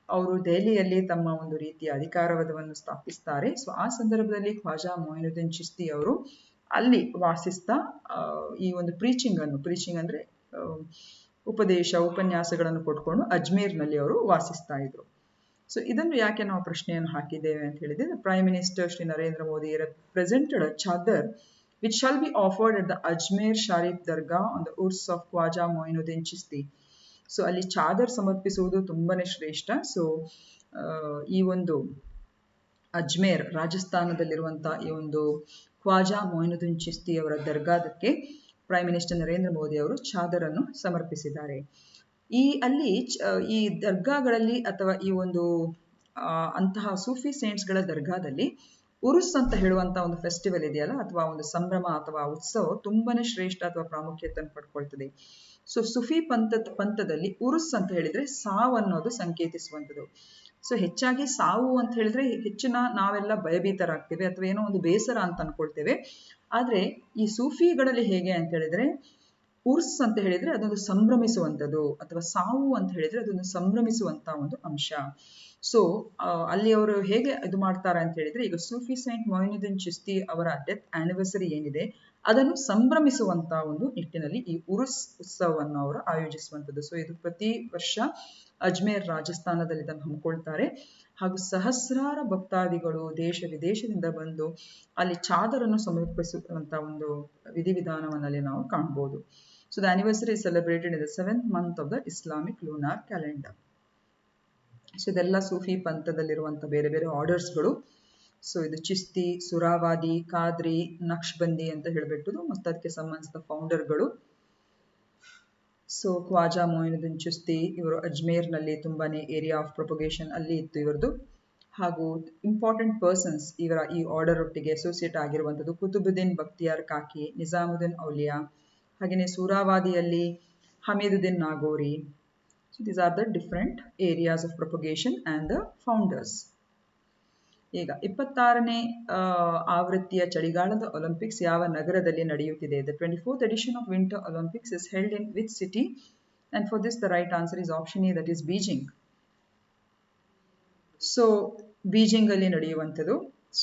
ಅವರು ದೆಹಲಿಯಲ್ಲಿ ತಮ್ಮ ಒಂದು ರೀತಿಯ ಅಧಿಕಾರವನ್ನು ಸ್ಥಾಪಿಸ್ತಾರೆ. ಸೊ ಆ ಸಂದರ್ಭದಲ್ಲಿ ಖ್ವಾಜಾ ಮೊಯಿನುದ್ದೀನ್ ಚಿಸ್ತಿ ಅವರು ಅಲ್ಲಿ ವಾಸಿಸ್ತಾ ಈ ಒಂದು ಪ್ರೀಚಿಂಗ್ ಅಂದ್ರೆ ಉಪನ್ಯಾಸಗಳನ್ನು ಕೊಟ್ಕೊಂಡು ಅಜ್ಮೇರ್ನಲ್ಲಿ ಅವರು ವಾಸಿಸ್ತಾ ಇದ್ರು. ಸೊ ಇದನ್ನು ಯಾಕೆ ನಾವು ಪ್ರಶ್ನೆಯನ್ನು ಹಾಕಿದ್ದೇವೆ ಅಂತ ಹೇಳಿದ್ರೆ, prime minister Shri Narendra Modi presented a chadar which shall be offered at the Ajmer Sharif Dargah on the Urs of Khwaja Moinuddin Chishti. So ಅಲ್ಲಿ ಚಾದರ್ ಸಮರ್ಪಿಸುವುದು ತುಂಬಾನೇ ಶ್ರೇಷ್ಠ. ಸೊ ಈ ಒಂದು ಅಜ್ಮೇರ್ ರಾಜಸ್ಥಾನದಲ್ಲಿರುವಂತಹ ಈ ಒಂದು ಖ್ವಾಜಾ ಮೊಯಿನುದ್ದೀನ್ ಚಿಸ್ತಿ ಅವರ ದರ್ಗಾದಕ್ಕೆ ಪ್ರೈಮ್ ಮಿನಿಸ್ಟರ್ ನರೇಂದ್ರ ಮೋದಿ ಅವರು ಚಾದರನ್ನು ಸಮರ್ಪಿಸಿದ್ದಾರೆ. ಅಲ್ಲಿ ಈ ದರ್ಗಾಗಳಲ್ಲಿ ಅಥವಾ ಈ ಒಂದು ಅಂತಹ ಸೂಫಿ ಸೇಂಟ್ಸ್ಗಳ ದರ್ಗಾದಲ್ಲಿ ಉರುಸ್ ಅಂತ ಹೇಳುವಂತಹ ಒಂದು ಫೆಸ್ಟಿವಲ್ ಇದೆಯಲ್ಲ, ಅಥವಾ ಒಂದು ಸಂಭ್ರಮ ಅಥವಾ ಉತ್ಸವ ತುಂಬಾನೇ ಶ್ರೇಷ್ಠ ಅಥವಾ ಪ್ರಾಮುಖ್ಯತೆಯನ್ನು ಪಡ್ಕೊಳ್ತದೆ. ಸೊ ಸುಫಿ ಪಂಥದಲ್ಲಿ ಉರುಸ್ ಅಂತ ಹೇಳಿದ್ರೆ ಸಾವು ಅನ್ನೋದು ಸಂಕೇತಿಸುವಂಥದ್ದು. ಸೊ ಹೆಚ್ಚಾಗಿ ಸಾವು ಅಂತ ಹೇಳಿದ್ರೆ ಹೆಚ್ಚಿನ ನಾವೆಲ್ಲ ಭಯಭೀತರಾಗ್ತೇವೆ ಅಥವಾ ಏನೋ ಒಂದು ಬೇಸರ ಅಂತ ಅನ್ಕೊಳ್ತೇವೆ. ಆದ್ರೆ ಈ ಸೂಫಿಗಳಲ್ಲಿ ಹೇಗೆ ಅಂತ ಹೇಳಿದ್ರೆ ಉರ್ಸ್ ಅಂತ ಹೇಳಿದ್ರೆ ಅದೊಂದು ಸಂಭ್ರಮಿಸುವಂಥದ್ದು, ಅಥವಾ ಸಾವು ಅಂತ ಹೇಳಿದ್ರೆ ಅದೊಂದು ಸಂಭ್ರಮಿಸುವಂತ ಒಂದು ಅಂಶ. ಸೊ ಅಲ್ಲಿ ಅವರು ಹೇಗೆ ಇದು ಮಾಡ್ತಾರೆ ಅಂತ ಹೇಳಿದ್ರೆ, ಈಗ ಸೂಫಿ ಸೈಂಟ್ ಮೊಯಿನುದ್ದೀನ್ ಚಿಸ್ತಿ ಅವರ ಡೆತ್ ಆನಿವರ್ಸರಿ ಏನಿದೆ ಅದನ್ನು ಸಂಭ್ರಮಿಸುವಂತ ಒಂದು ನಿಟ್ಟಿನಲ್ಲಿ ಈ ಉರುಸ್ ಉತ್ಸವವನ್ನು ಅವರು ಆಯೋಜಿಸುವಂಥದ್ದು. ಸೊ ಇದು ಪ್ರತಿ ವರ್ಷ ಅಜ್ಮೇರ್ ರಾಜಸ್ಥಾನದಲ್ಲಿ ಇದನ್ನು ಹಮ್ಮಿಕೊಳ್ತಾರೆ. ಹಾಗೂ ಸಹಸ್ರಾರ ಭಕ್ತಾದಿಗಳು ದೇಶ ವಿದೇಶದಿಂದ ಬಂದು ಅಲ್ಲಿ ಚಾದರನ್ನು ಸಮರ್ಪಿಸುವಂತ ಒಂದು ವಿಧಿವಿಧಾನವನ್ನಲ್ಲಿ ನಾವು ಕಾಣಬಹುದು. So the anniversary is celebrated in the 7th month of the Islamic lunar calendar. So ಇದೆಲ್ಲ ಸೂಫಿ ಪಂಥದಲ್ಲಿರುವಂಥ ಬೇರೆ ಬೇರೆ ಆರ್ಡರ್ಸ್ಗಳು. ಸೊ ಇದು ಚಿಸ್ತಿ, ಸುರಾವಾದಿ, ಕಾದ್ರಿ, ನಕ್ಷಬಂದಿ ಅಂತ ಹೇಳ್ಬಿಟ್ಟು ಮತ್ತು ಅದಕ್ಕೆ ಸಂಬಂಧಿಸಿದ ಫೌಂಡರ್ಗಳು. ಸೊ ಖ್ವಾಜಾ ಮೊಯಿನುದ್ದೀನ್ ಚಿಸ್ತಿ ಇವರು ಅಜ್ಮೇರ್ನಲ್ಲಿ ತುಂಬಾನೇ ಏರಿಯಾ ಆಫ್ ಪ್ರೊಪಗೇಷನ್ ಅಲ್ಲಿ ಇತ್ತು ಇವರದು. ಹಾಗೂ ಇಂಪಾರ್ಟೆಂಟ್ ಪರ್ಸನ್ಸ್ ಇವರ ಈ ಆರ್ಡರ್ ಒಟ್ಟಿಗೆ ಅಸೋಸಿಯೇಟ್ ಆಗಿರುವಂಥದ್ದು ಕುತುಬುದ್ದೀನ್ ಬಕ್ತಿಯಾರ್ ಕಾಕಿ, ನಿಜಾಮುದ್ದೀನ್ ಔಲಿಯಾ, ಹಾಗೆಯೇ ಸೂರಾವಾದಿಯಲ್ಲಿ ಹಮೀದುದ್ದೀನ್ Nagori. So these are the different areas of propagation and the founders. ಈಗ 26ನೇ ಆವೃತ್ತಿಯ ಚಳಿಗಾಲದ ಒಲಿಂಪಿಕ್ಸ್ ಯಾವ ನಗರದಲ್ಲಿ ನಡೆಯುತ್ತಿದೆ? The 24th edition of Winter Olympics is held in which city? And for this the right answer is option A, that is Beijing. So Beijing ಅಲ್ಲಿ ನಡೆಯುವಂಥದ್ದು.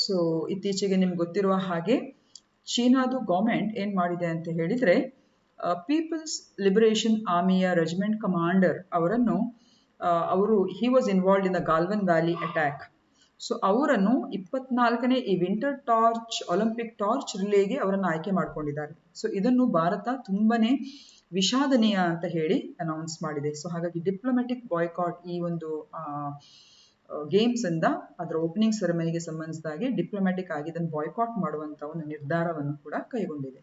So ಇತ್ತೀಚೆಗೆ ನಿಮ್ಗೆ ಗೊತ್ತಿರುವ ಹಾಗೆ ಚೀನಾದು ಗೌರ್ಮೆಂಟ್ ಏನ್ ಮಾಡಿದೆ ಅಂತ ಹೇಳಿದ್ರೆ, ಪೀಪಲ್ಸ್ ಲಿಬರೇಷನ್ ಆರ್ಮಿಯ ರೆಜಿಮೆಂಟ್ ಕಮಾಂಡರ್ ಅವರನ್ನು he was involved in the Galwan valley attack. So ಅವರನ್ನು 24ನೇ ಈ ವಿಂಟರ್ ಟಾರ್ಚ್ ಒಲಿಂಪಿಕ್ ಟಾರ್ಚ್ ರಿಲೇಗೆ ಅವರನ್ನು ಆಯ್ಕೆ ಮಾಡ್ಕೊಂಡಿದ್ದಾರೆ. ಸೊ ಇದನ್ನು ಭಾರತ ತುಂಬಾನೇ ವಿಷಾದನೀಯ ಅಂತ ಹೇಳಿ ಅನೌನ್ಸ್ ಮಾಡಿದೆ. ಸೊ ಹಾಗಾಗಿ ಡಿಪ್ಲೊಮ್ಯಾಟಿಕ್ ಬಾಯ್ಕಾಟ್ ಈ ಒಂದು ಗೇಮ್ಸ್ ಇಂದ ಅದರ ಓಪನಿಂಗ್ ಸೆರೆಮನಿಗೆ ಸಂಬಂಧಿಸಿದಾಗೆ ಡಿಪ್ಲೊಮ್ಯಾಟಿಕ್ ಆಗಿ ಇದನ್ನು ಬಾಯ್ಕಾಟ್ ಮಾಡುವಂತ ಒಂದು ನಿರ್ಧಾರವನ್ನು ಕೂಡ ಕೈಗೊಂಡಿದೆ.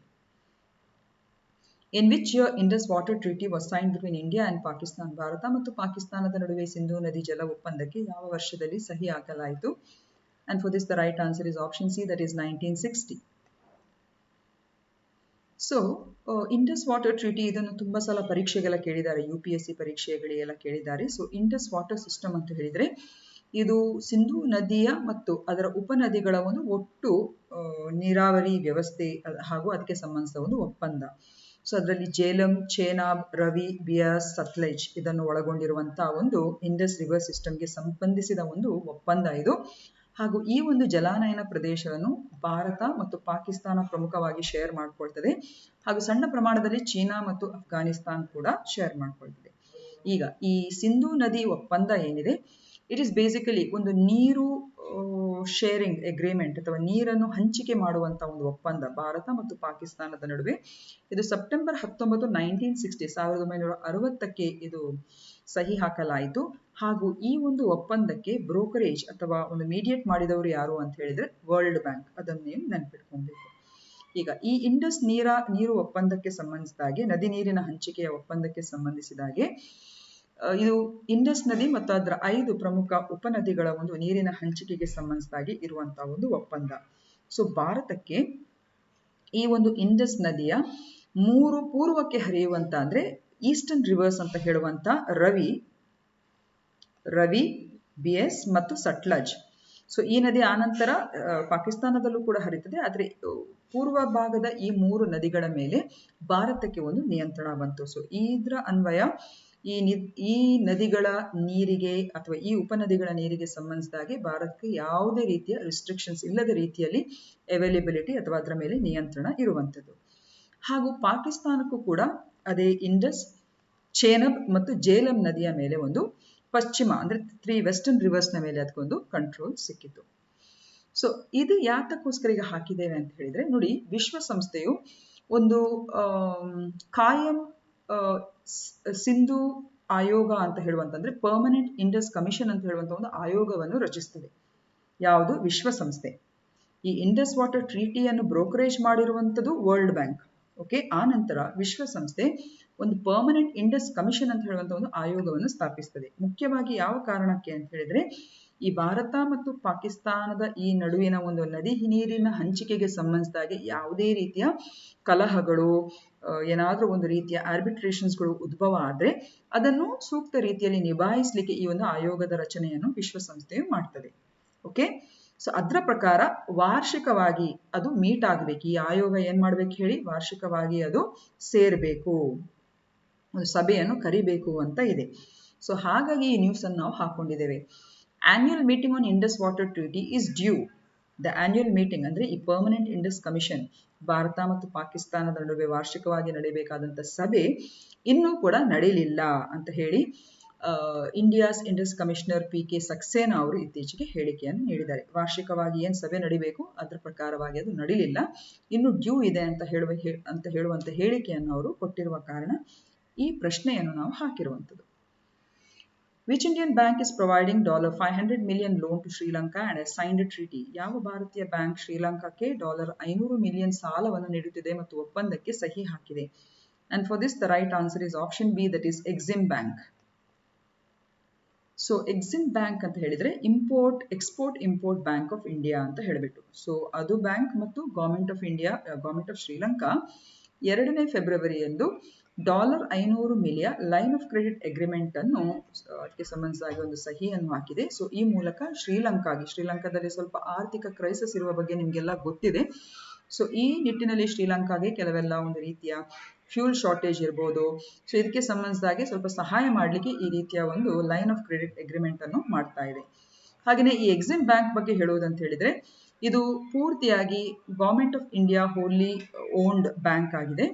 In which year Indus Water Treaty was signed between India and Pakistan? Bharat ಮತ್ತು ಪಾಕಿಸ್ತಾನದ ನಡುವೆ ಸಿಂಧೂ ನದಿ ಜಲ ಒಪ್ಪಂದಕ್ಕೆ ಯಾವ ವರ್ಷದಲ್ಲಿ ಸಹಿ ಹಾಕಲಾಯಿತು? And for this the right answer is option C, that is 1960. So Indus water treaty ಇದನ್ನು ತುಂಬಾ ಸಲ ಪರೀಕ್ಷೆಗೆಲ್ಲ ಕೇಳಿದ್ದಾರೆ, UPSC ಪರೀಕ್ಷೆಗಳಿಗೆಲ್ಲ ಕೇಳಿದ್ದಾರೆ. ಸೊ ಇಂಡಸ್ ವಾಟರ್ ಸಿಸ್ಟಮ್ ಅಂತ ಹೇಳಿದ್ರೆ ಇದು ಸಿಂಧೂ ನದಿಯ ಮತ್ತು ಅದರ ಉಪನದಿಗಳ ಒಂದು ಒಟ್ಟು ನೀರಾವರಿ ವ್ಯವಸ್ಥೆ ಹಾಗೂ ಅದಕ್ಕೆ ಸಂಬಂಧಿಸಿದ ಒಂದು ಒಪ್ಪಂದ. ಸೊ ಅದರಲ್ಲಿ ಜೇಲಂ, ಚೇನಾಬ್, ರವಿ, ಬಿಯಾಸ್, ಸತ್ಲೇಜ್ ಇದನ್ನು ಒಳಗೊಂಡಿರುವಂತಹ ಒಂದು ಇಂಡಸ್ ರಿವರ್ ಸಿಸ್ಟಮ್ಗೆ ಸಂಬಂಧಿಸಿದ ಒಂದು ಒಪ್ಪಂದ ಇದು. ಹಾಗೂ ಈ ಒಂದು ಜಲಾನಯನ ಪ್ರದೇಶವನ್ನು ಭಾರತ ಮತ್ತು ಪಾಕಿಸ್ತಾನ ಪ್ರಮುಖವಾಗಿ ಶೇರ್ ಮಾಡ್ಕೊಳ್ತದೆ. ಹಾಗೂ ಸಣ್ಣ ಪ್ರಮಾಣದಲ್ಲಿ ಚೀನಾ ಮತ್ತು ಅಫ್ಘಾನಿಸ್ತಾನ್ ಕೂಡ ಶೇರ್ ಮಾಡ್ಕೊಳ್ತದೆ. ಈಗ ಈ ಸಿಂಧೂ ನದಿ ಒಪ್ಪಂದ ಏನಿದೆ, ಇಟ್ ಈಸ್ ಬೇಸಿಕಲಿ ಒಂದು ನೀರು ಶೇರಿಂಗ್ ಅಗ್ರಿಮೆಂಟ್ ಅಥವಾ ನೀರನ್ನು ಹಂಚಿಕೆ ಮಾಡುವಂತ ಒಂದು ಒಪ್ಪಂದ ಭಾರತ ಮತ್ತು ಪಾಕಿಸ್ತಾನದ ನಡುವೆ. ಇದು ಸೆಪ್ಟೆಂಬರ್ 19, 1960ಕ್ಕೆ ಇದು ಸಹಿ ಹಾಕಲಾಯಿತು. ಹಾಗೂ ಈ ಒಂದು ಒಪ್ಪಂದಕ್ಕೆ ಬ್ರೋಕರೇಜ್ ಅಥವಾ ಒಂದು ಮೀಡಿಯೇಟ್ ಮಾಡಿದವರು ಯಾರು ಅಂತ ಹೇಳಿದ್ರೆ ವರ್ಲ್ಡ್ ಬ್ಯಾಂಕ್. ಅದನ್ನು ನೀವು ನೆನಪಿಟ್ಕೊಳ್ಬೇಕು. ಈಗ ಈ ಇಂಡಸ್ ನೀರು ಒಪ್ಪಂದಕ್ಕೆ ಸಂಬಂಧಿಸಿದಾಗೆ, ನದಿ ನೀರಿನ ಹಂಚಿಕೆಯ ಒಪ್ಪಂದಕ್ಕೆ ಸಂಬಂಧಿಸಿದಾಗೆ, ಇದು ಇಂಡಸ್ ನದಿ ಮತ್ತು ಅದರ 5 ಪ್ರಮುಖ ಉಪನದಿಗಳ ಒಂದು ನೀರಿನ ಹಂಚಿಕೆಗೆ ಸಂಬಂಧಿಸಿದಾಗಿ ಇರುವಂತಹ ಒಂದು ಒಪ್ಪಂದ. ಸೊ ಭಾರತಕ್ಕೆ ಈ ಒಂದು ಇಂಡಸ್ ನದಿಯ 3 ಪೂರ್ವಕ್ಕೆ ಹರಿಯುವಂತ ಅಂದ್ರೆ ಈಸ್ಟರ್ನ್ ರಿವರ್ಸ್ ಅಂತ ಹೇಳುವಂತ ರವಿ, ಬಿಎಸ್ ಮತ್ತು ಸಟ್ಲಜ್. ಸೊ ಈ ನದಿ ಆನಂತರ ಪಾಕಿಸ್ತಾನದಲ್ಲೂ ಕೂಡ ಹರಿತದೆ. ಆದ್ರೆ ಪೂರ್ವ ಭಾಗದ ಈ 3 ನದಿಗಳ ಮೇಲೆ ಭಾರತಕ್ಕೆ ಒಂದು ನಿಯಂತ್ರಣ ಬಂತು. ಸೊ ಇದರ ಅನ್ವಯ ಈ ನದಿಗಳ ನೀರಿಗೆ ಅಥವಾ ಈ ಉಪನದಿಗಳ ನೀರಿಗೆ ಸಂಬಂಧಿಸಿದಾಗೆ ಭಾರತಕ್ಕೆ ಯಾವುದೇ ರೀತಿಯ ರಿಸ್ಟ್ರಿಕ್ಷನ್ಸ್ ಇಲ್ಲದ ರೀತಿಯಲ್ಲಿ ಅವೈಲೇಬಿಲಿಟಿ ಅಥವಾ ಅದರ ಮೇಲೆ ನಿಯಂತ್ರಣ ಇರುವಂಥದ್ದು. ಹಾಗೂ ಪಾಕಿಸ್ತಾನಕ್ಕೂ ಕೂಡ ಅದೇ ಇಂಡಸ್, ಚೇನಬ್ ಮತ್ತು ಜೇಲಂ ನದಿಯ ಮೇಲೆ ಒಂದು ಪಶ್ಚಿಮ ಅಂದ್ರೆ 3 ವೆಸ್ಟರ್ನ್ ರಿವರ್ಸ್ನ ಮೇಲೆ ಅದಕ್ಕೊಂದು ಕಂಟ್ರೋಲ್ ಸಿಕ್ಕಿತು. ಸೊ ಇದು ಯಾತಕ್ಕೋಸ್ಕರ ಈಗ ಹಾಕಿದ್ದೇವೆ ಅಂತ ಹೇಳಿದ್ರೆ, ನೋಡಿ, ವಿಶ್ವಸಂಸ್ಥೆಯು ಒಂದು ಕಾಯಂ ಸಿಂಧು ಆಯೋಗ ಅಂತ ಹೇಳುವಂತಂದ್ರೆ ಪರ್ಮನೆಂಟ್ ಇಂಡಸ್ ಕಮಿಷನ್ ಅಂತ ಹೇಳುವಂತ ಒಂದು ಆಯೋಗವನ್ನು ರಚಿಸ್ತದೆ. ಯಾವುದು? ವಿಶ್ವಸಂಸ್ಥೆ. ಈ ಇಂಡಸ್ ವಾಟರ್ ಟ್ರೀಟಿಯನ್ನು ಬ್ರೋಕರೇಜ್ ಮಾಡಿರುವಂತದ್ದು ವರ್ಲ್ಡ್ ಬ್ಯಾಂಕ್. ಓಕೆ, ಆ ನಂತರ ವಿಶ್ವಸಂಸ್ಥೆ ಒಂದು ಪರ್ಮನೆಂಟ್ ಇಂಡಸ್ ಕಮಿಷನ್ ಅಂತ ಹೇಳುವಂತ ಒಂದು ಆಯೋಗವನ್ನು ಸ್ಥಾಪಿಸ್ತದೆ. ಮುಖ್ಯವಾಗಿ ಯಾವ ಕಾರಣಕ್ಕೆ ಅಂತ ಹೇಳಿದ್ರೆ, ಈ ಭಾರತ ಮತ್ತು ಪಾಕಿಸ್ತಾನದ ಈ ನಡುವಿನ ಒಂದು ನದಿ ನೀರಿನ ಹಂಚಿಕೆಗೆ ಸಂಬಂಧಿಸಿದಾಗೆ ಯಾವುದೇ ರೀತಿಯ ಕಲಹಗಳು, ಏನಾದರೂ ಒಂದು ರೀತಿಯ ಆರ್ಬಿಟ್ರೇಷನ್ಸ್ಗಳು ಉದ್ಭವ ಆದರೆ ಅದನ್ನು ಸೂಕ್ತ ರೀತಿಯಲ್ಲಿ ನಿಭಾಯಿಸಲಿಕ್ಕೆ ಈ ಒಂದು ಆಯೋಗದ ರಚನೆಯನ್ನು ವಿಶ್ವಸಂಸ್ಥೆಯು ಮಾಡ್ತದೆ. ಓಕೆ, ಸೊ ಅದರ ಪ್ರಕಾರ ವಾರ್ಷಿಕವಾಗಿ ಅದು ಮೀಟ್ ಆಗಬೇಕು. ಈ ಆಯೋಗ ಏನ್ ಮಾಡ್ಬೇಕು ಹೇಳಿ, ವಾರ್ಷಿಕವಾಗಿ ಅದು ಸೇರಬೇಕು, ಒಂದು ಸಭೆಯನ್ನು ಕರಿಬೇಕು ಅಂತ ಇದೆ. ಸೊ ಹಾಗಾಗಿ ಈ ನ್ಯೂಸ್ ಅನ್ನು ನಾವು ಹಾಕೊಂಡಿದ್ದೇವೆ. Annual meeting on Indus water treaty is due. The annual meeting ಅಂದ್ರೆ ಈ ಪರ್ಮನೆಂಟ್ ಇಂಡಸ್ ಕಮಿಷನ್, ಭಾರತ ಮತ್ತು ಪಾಕಿಸ್ತಾನದ ನಡುವೆ ವಾರ್ಷಿಕವಾಗಿ ನಡೆಯಬೇಕಾದಂತ ಸಭೆ ಇನ್ನೂ ಕೂಡ ನಡೆಯಲಿಲ್ಲ ಅಂತ ಹೇಳಿ India's Indus commissioner PK Saxena ಅವರು ಇತ್ತೀಚೆಗೆ ಹೇಳಿಕೆಯನ್ನು ನೀಡಿದ್ದಾರೆ. ವಾರ್ಷಿಕವಾಗಿ ಏನ್ ಸಭೆ ನಡಿಬೇಕು ಅದರ ಪ್ರಕಾರವಾಗಿ ಅದು ನಡೀಲಿಲ್ಲ, ಇನ್ನು ಡ್ಯೂ ಇದೆ ಅಂತ ಹೇಳುವಂತ ಹೇಳಿಕೆಯನ್ನು ಅವರು ಕೊಟ್ಟಿರುವ ಕಾರಣ ಈ ಪ್ರಶ್ನೆಯನ್ನು ನಾವು ಹಾಕಿರುವಂಥದ್ದು. Which Indian bank is providing $500 million loan to Sri Lanka and has signed a treaty? ಯಾವ ಭಾರತೀಯ ಬ್ಯಾಂಕ್ ಶ್ರೀಲಂಕಾಕ್ಕೆ $500 million ಸಾಲವನ್ನು ನೀಡುತ್ತಿದೆ ಮತ್ತು ಒಪ್ಪಂದಕ್ಕೆ ಸಹಿ ಹಾಕಿದೆ? And for this the right answer is option B, that is Exim Bank. So Exim bank ಅಂತ ಹೇಳಿದ್ರೆ export import bank of India ಅಂತ ಹೇಳಿಬಿಟ್ಟು, ಸೊ ಅದು ಬ್ಯಾಂಕ್ ಮತ್ತು government of India, government of Sri Lanka 2ನೇ ಫೆಬ್ರವರಿಯಂದು $500 million line of credit agreement ಅನ್ನು ಅದಕ್ಕೆ ಸಂಬಂಧಿಸಿದ ಒಂದು ಸಹಿಯನ್ನು ಹಾಕಿದೆ. ಸೊ ಈ ಮೂಲಕ ಶ್ರೀಲಂಕಾದಲ್ಲಿ ಸ್ವಲ್ಪ ಆರ್ಥಿಕ ಕ್ರೈಸಿಸ್ ಇರುವ ಬಗ್ಗೆ ನಿಮಗೆಲ್ಲ ಗೊತ್ತಿದೆ. ಸೊ ಈ ನಿಟ್ಟಿನಲ್ಲಿ ಶ್ರೀಲಂಕಾಗೆ ಕೆಲವೆಲ್ಲ ಒಂದು ರೀತಿಯ ಫ್ಯೂಲ್ ಶಾರ್ಟೇಜ್ ಇರ್ಬೋದು, ಸೊ ಇದಕ್ಕೆ ಸಂಬಂಧಿಸಿದಾಗೆ ಸ್ವಲ್ಪ ಸಹಾಯ ಮಾಡಲಿಕ್ಕೆ ಈ ರೀತಿಯ ಒಂದು ಲೈನ್ ಆಫ್ ಕ್ರೆಡಿಟ್ ಅಗ್ರಿಮೆಂಟ್ ಅನ್ನು ಮಾಡ್ತಾ ಇದೆ. ಹಾಗೆಯೇ ಈ ಎಕ್ಸಿಮ್ ಬ್ಯಾಂಕ್ ಬಗ್ಗೆ ಹೇಳುವುದಂತ ಹೇಳಿದ್ರೆ ಇದು ಪೂರ್ತಿಯಾಗಿ government of India wholly owned bank ಆಗಿದೆ.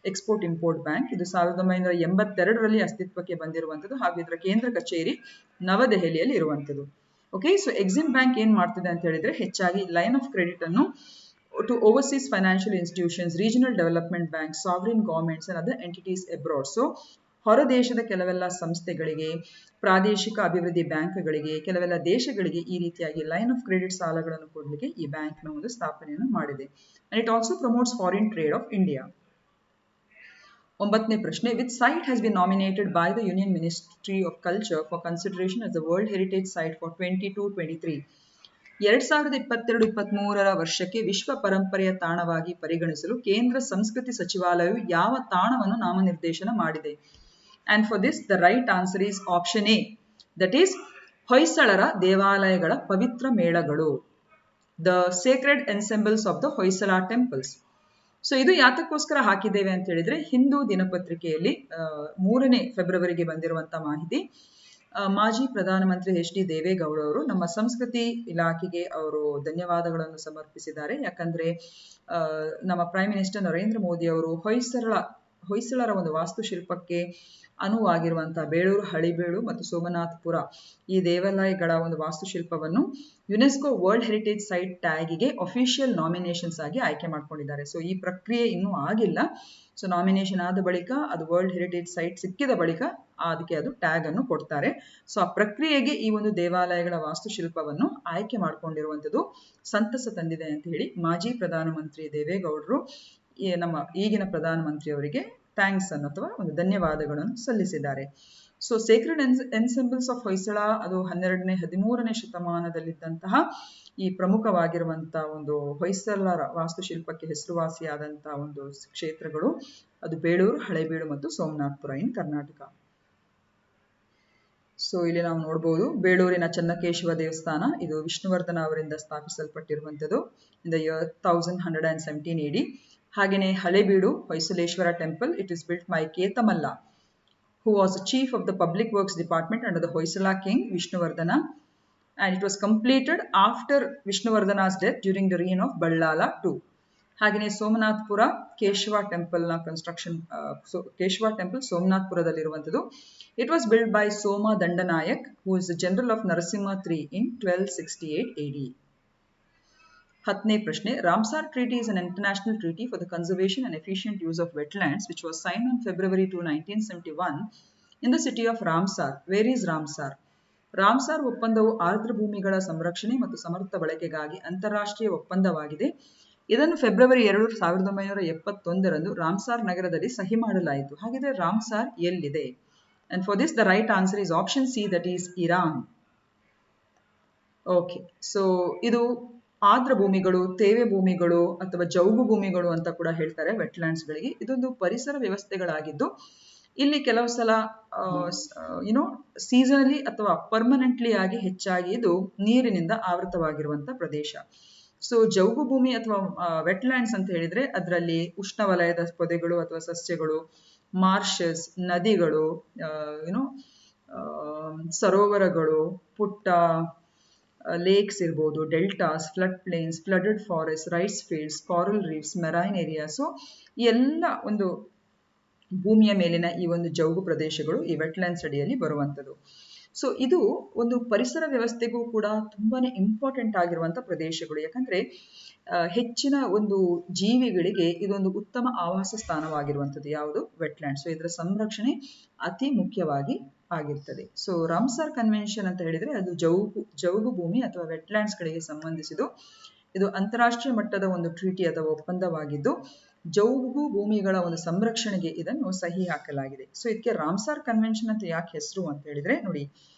ಎಕ್ಸ್ಪೋರ್ಟ್ ಇಂಪೋರ್ಟ್ ಬ್ಯಾಂಕ್ ಇದು 1982ರಲ್ಲಿ ಅಸ್ತಿತ್ವಕ್ಕೆ ಬಂದಿರುವಂಥದ್ದು ಹಾಗೂ ಇದರ ಕೇಂದ್ರ ಕಚೇರಿ ನವದೆಹಲಿಯಲ್ಲಿ ಇರುವಂಥದ್ದು. ಓಕೆ, ಸೊ ಎಕ್ಸಿಮ್ ಬ್ಯಾಂಕ್ ಏನ್ ಮಾಡ್ತಿದೆ ಅಂತ ಹೇಳಿದ್ರೆ ಹೆಚ್ಚಾಗಿ ಲೈನ್ ಆಫ್ ಕ್ರೆಡಿಟ್ ಅನ್ನು to overseas financial institutions, regional development banks, sovereign governments and other entities abroad. So ಹೊರ ದೇಶದ ಕೆಲವೆಲ್ಲ ಸಂಸ್ಥೆಗಳಿಗೆ, ಪ್ರಾದೇಶಿಕ ಅಭಿವೃದ್ಧಿ ಬ್ಯಾಂಕ್ಗಳಿಗೆ, ಕೆಲವೆಲ್ಲ ದೇಶಗಳಿಗೆ ಈ ರೀತಿಯಾಗಿ ಲೈನ್ ಆಫ್ ಕ್ರೆಡಿಟ್ ಸಾಲಗಳನ್ನು ಕೊಡಲಿಕ್ಕೆ ಈ ಬ್ಯಾಂಕ್ನ ಒಂದು ಸ್ಥಾಪನೆಯನ್ನು ಮಾಡಿದೆ. And it also promotes foreign trade of India. 9ನೇ ಪ್ರಶ್ನೆ, which site has been nominated by the Union Ministry of Culture for consideration as the World Heritage Site for 22-23? 2022-23 ವರ್ಷಕ್ಕೆ ವಿಶ್ವ ಪರಂಪರೆಯ ತಾಣವಾಗಿ ಪರಿಗಣಿಸಲು ಕೇಂದ್ರ ಸಂಸ್ಕೃತಿ ಸಚಿವಾಲಯವು ಯಾವ ತಾಣವನ್ನು ನಾಮನಿರ್ದೇಶನ ಮಾಡಿದೆ? And for this the right answer is option A, that is ಹೊಯ್ಸಳರ ದೇವಾಲಯಗಳ ಪವಿತ್ರ ಮೇಳಗಳು, the sacred ensembles of the Hoysala temples. So ಇದು ಯಾತಕ್ಕೋಸ್ಕರ ಹಾಕಿದ್ದೇವೆ ಅಂತ ಹೇಳಿದ್ರೆ ಹಿಂದೂ ದಿನಪತ್ರಿಕೆಯಲ್ಲಿ 3ನೇ ಫೆಬ್ರವರಿಗೆ ಬಂದಿರುವಂತಹ ಮಾಹಿತಿ. ಮಾಜಿ ಪ್ರಧಾನಮಂತ್ರಿ HD ದೇವೇಗೌಡ ಅವರು ನಮ್ಮ ಸಂಸ್ಕೃತಿ ಇಲಾಖೆಗೆ ಅವರು ಧನ್ಯವಾದಗಳನ್ನು ಸಮರ್ಪಿಸಿದ್ದಾರೆ. ಯಾಕಂದ್ರೆ ನಮ್ಮ ಪ್ರೈಮ್ ಮಿನಿಸ್ಟರ್ ನರೇಂದ್ರ ಮೋದಿ ಅವರು ಹೊಯ್ಸಳರ ಒಂದು ವಾಸ್ತುಶಿಲ್ಪಕ್ಕೆ ಅನುವಾಗಿರುವಂತಹ ಬೇಳೂರು ಹಳಿಬೇಳು ಮತ್ತು ಸೋಮನಾಥಪುರ ಈ ದೇವಾಲಯಗಳ ಒಂದು ವಾಸ್ತುಶಿಲ್ಪವನ್ನು ಯುನೆಸ್ಕೋ ವರ್ಲ್ಡ್ ಹೆರಿಟೇಜ್ ಸೈಟ್ ಟ್ಯಾಗಿಗೆ ಅಫಿಷಿಯಲ್ ನಾಮಿನೇಷನ್ಸ್ ಆಗಿ ಆಯ್ಕೆ ಮಾಡ್ಕೊಂಡಿದ್ದಾರೆ. ಸೊ ಈ ಪ್ರಕ್ರಿಯೆ ಇನ್ನೂ ಆಗಿಲ್ಲ. ಸೊ ನಾಮಿನೇಷನ್ ಆದ ಬಳಿಕ ಅದು ವರ್ಲ್ಡ್ ಹೆರಿಟೇಜ್ ಸೈಟ್ ಸಿಕ್ಕಿದ ಬಳಿಕ ಅದಕ್ಕೆ ಅದು ಟ್ಯಾಗ್ ಅನ್ನು ಕೊಡ್ತಾರೆ. ಸೊ ಆ ಪ್ರಕ್ರಿಯೆಗೆ ಈ ಒಂದು ದೇವಾಲಯಗಳ ವಾಸ್ತುಶಿಲ್ಪವನ್ನು ಆಯ್ಕೆ ಮಾಡ್ಕೊಂಡಿರುವಂಥದ್ದು ಸಂತಸ ತಂದಿದೆ ಅಂತ ಹೇಳಿ ಮಾಜಿ ಪ್ರಧಾನಮಂತ್ರಿ ದೇವೇಗೌಡರು ನಮ್ಮ ಈಗಿನ ಪ್ರಧಾನಮಂತ್ರಿಯವರಿಗೆ ಥ್ಯಾಂಕ್ಸ್ ಅನ್ನು ಅಥವಾ ಒಂದು ಧನ್ಯವಾದಗಳನ್ನು ಸಲ್ಲಿಸಿದ್ದಾರೆ. ಸೊ ಸೇಕ್ರೆಡ್ ಎನ್ಸೆಂಬಲ್ಸ್ ಆಫ್ ಹೊಯ್ಸಳ ಅದು 12ನೇ-13ನೇ ಶತಮಾನದಲ್ಲಿದ್ದಂತಹ ಈ ಪ್ರಮುಖವಾಗಿರುವಂತಹ ಒಂದು ಹೊಯ್ಸಳರ ವಾಸ್ತುಶಿಲ್ಪಕ್ಕೆ ಹೆಸರುವಾಸಿಯಾದಂತಹ ಒಂದು ಕ್ಷೇತ್ರಗಳು ಅದು ಬೇಳೂರು, ಹಳೇಬೀಡು ಮತ್ತು ಸೋಮನಾಥಪುರ ಇನ್ ಕರ್ನಾಟಕ. ಸೊ ಇಲ್ಲಿ ನಾವು ನೋಡಬಹುದು ಬೇಳೂರಿನ ಚನ್ನಕೇಶವ ದೇವಸ್ಥಾನ, ಇದು ವಿಷ್ಣುವರ್ಧನ ಅವರಿಂದ ಸ್ಥಾಪಿಸಲ್ಪಟ್ಟಿರುವಂಥದ್ದು ಇನ್ ದ ಇಯರ್ 1117 AD. ಹಾಗೆಯೇ Halebidu Hoysaleshwara temple, it is built by Ketamalla who was the chief of the public works department under the Hoysala king Vishnuvardhana, and it was completed after Vishnuvardhana's death during the reign of Ballala II. ಹಾಗೆಯೇ Somanathapura Keshava temple ನ construction, Keshava temple ಸೋಮನಾಥಪುರದಲ್ಲಿರುವಂಥದ್ದು. It was built by Soma Dandanayak who is the general of Narasimha III in 1268 AD. 10ನೇ ಪ್ರಶ್ನೆ, Ramsar treaty is an international treaty for the conservation and efficient use of wetlands which was signed on February 2, 1971 in the city of Ramsar. Where is Ramsar? Ramsar ಒಪ್ಪಂದವು ಆರ್ದ್ರ ಭೂಮಿಗಳ ಸಂರಕ್ಷಣೆ ಮತ್ತು ಸಮರ್ಥ ಬಳಕೆಗಾಗಿ ಅಂತಾರಾಷ್ಟ್ರೀಯ ಒಪ್ಪಂದವಾಗಿದೆ. ಇದನ್ನು February 2, 1971 Ramsar ನಗರದಲ್ಲಿ ಸಹಿ ಮಾಡಲಾಯಿತು. ಹಾಗಿದ್ರೆ ರಾಮ್ಸಾರ್ ಎಲ್ಲಿದೆ? And for this the right answer is option C, that is Iran. Okay, so ಇದು ಆರ್ದ್ರ ಭೂಮಿಗಳು, ತೇವೆ ಭೂಮಿಗಳು ಅಥವಾ ಜೌಗು ಭೂಮಿಗಳು ಅಂತ ಕೂಡ ಹೇಳ್ತಾರೆ ವೆಟ್ಲ್ಯಾಂಡ್ಸ್ಗಳಿಗೆ. ಇದೊಂದು ಪರಿಸರ ವ್ಯವಸ್ಥೆಗಳಾಗಿದ್ದು ಇಲ್ಲಿ ಕೆಲವು ಸಲ ಯುನೋ ಸೀಸನಲಿ ಅಥವಾ ಪರ್ಮನೆಂಟ್ಲಿ ಆಗಿ ಹೆಚ್ಚಾಗಿ ಇದು ನೀರಿನಿಂದ ಆವೃತವಾಗಿರುವಂತ ಪ್ರದೇಶ. ಸೊ ಜೌಗು ಭೂಮಿ ಅಥವಾ ವೆಟ್ಲ್ಯಾಂಡ್ಸ್ ಅಂತ ಹೇಳಿದ್ರೆ ಅದರಲ್ಲಿ ಉಷ್ಣವಲಯದ ಪೊದೆಗಳು ಅಥವಾ ಸಸ್ಯಗಳು, ಮಾರ್ಷಸ್, ನದಿಗಳು, ಯುನೋ ಸರೋವರಗಳು, ಪುಟ್ಟ ಲೇಕ್ಸ್ ಇರ್ಬೋದು, deltas, flood plains, flooded forest, rice fields, coral reefs, marine area. So ಈ ಎಲ್ಲ ಒಂದು ಭೂಮಿಯ ಮೇಲಿನ ಈ ಒಂದು ಜೌಗು ಪ್ರದೇಶಗಳು ಈ ವೆಟ್ಲ್ಯಾಂಡ್ಸ್ ಅಡಿಯಲ್ಲಿ ಬರುವಂಥದ್ದು. ಸೊ ಇದು ಒಂದು ಪರಿಸರ ವ್ಯವಸ್ಥೆಗೂ ಕೂಡ ತುಂಬಾನೇ ಇಂಪಾರ್ಟೆಂಟ್ ಆಗಿರುವಂತ ಪ್ರದೇಶಗಳು. ಯಾಕಂದ್ರೆ ಹೆಚ್ಚಿನ ಒಂದು ಜೀವಿಗಳಿಗೆ ಇದೊಂದು ಉತ್ತಮ ಆವಾಸ ಸ್ಥಾನವಾಗಿರುವಂಥದ್ದು ಯಾವುದು ವೆಟ್ಲ್ಯಾಂಡ್. ಸೊ ಇದರ ಸಂರಕ್ಷಣೆ ಅತಿ ಮುಖ್ಯವಾಗಿ ಆಗಿರ್ತದೆ. ಸೊ ರಾಮ್ಸಾರ್ ಕನ್ವೆನ್ಷನ್ ಅಂತ ಹೇಳಿದ್ರೆ ಅದು ಜೌಗು ಭೂಮಿ ಅಥವಾ ವೆಟ್ಲ್ಯಾಂಡ್ಸ್ ಗಳಿಗೆ ಸಂಬಂಧಿಸಿದ್ದು. ಇದು ಅಂತಾರಾಷ್ಟ್ರೀಯ ಮಟ್ಟದ ಒಂದು ಟ್ರೀಟಿ ಅಥವಾ ಒಪ್ಪಂದವಾಗಿದ್ದು ಜೌಗು ಭೂಮಿಗಳ ಒಂದು ಸಂರಕ್ಷಣೆಗೆ ಇದನ್ನು ಸಹಿ ಹಾಕಲಾಗಿದೆ. ಸೊ ಇದಕ್ಕೆ ರಾಮ್ಸಾರ್ ಕನ್ವೆನ್ಷನ್ ಅಂತ ಯಾಕೆ ಹೆಸರು ಅಂತ ಹೇಳಿದ್ರೆ ನೋಡಿ,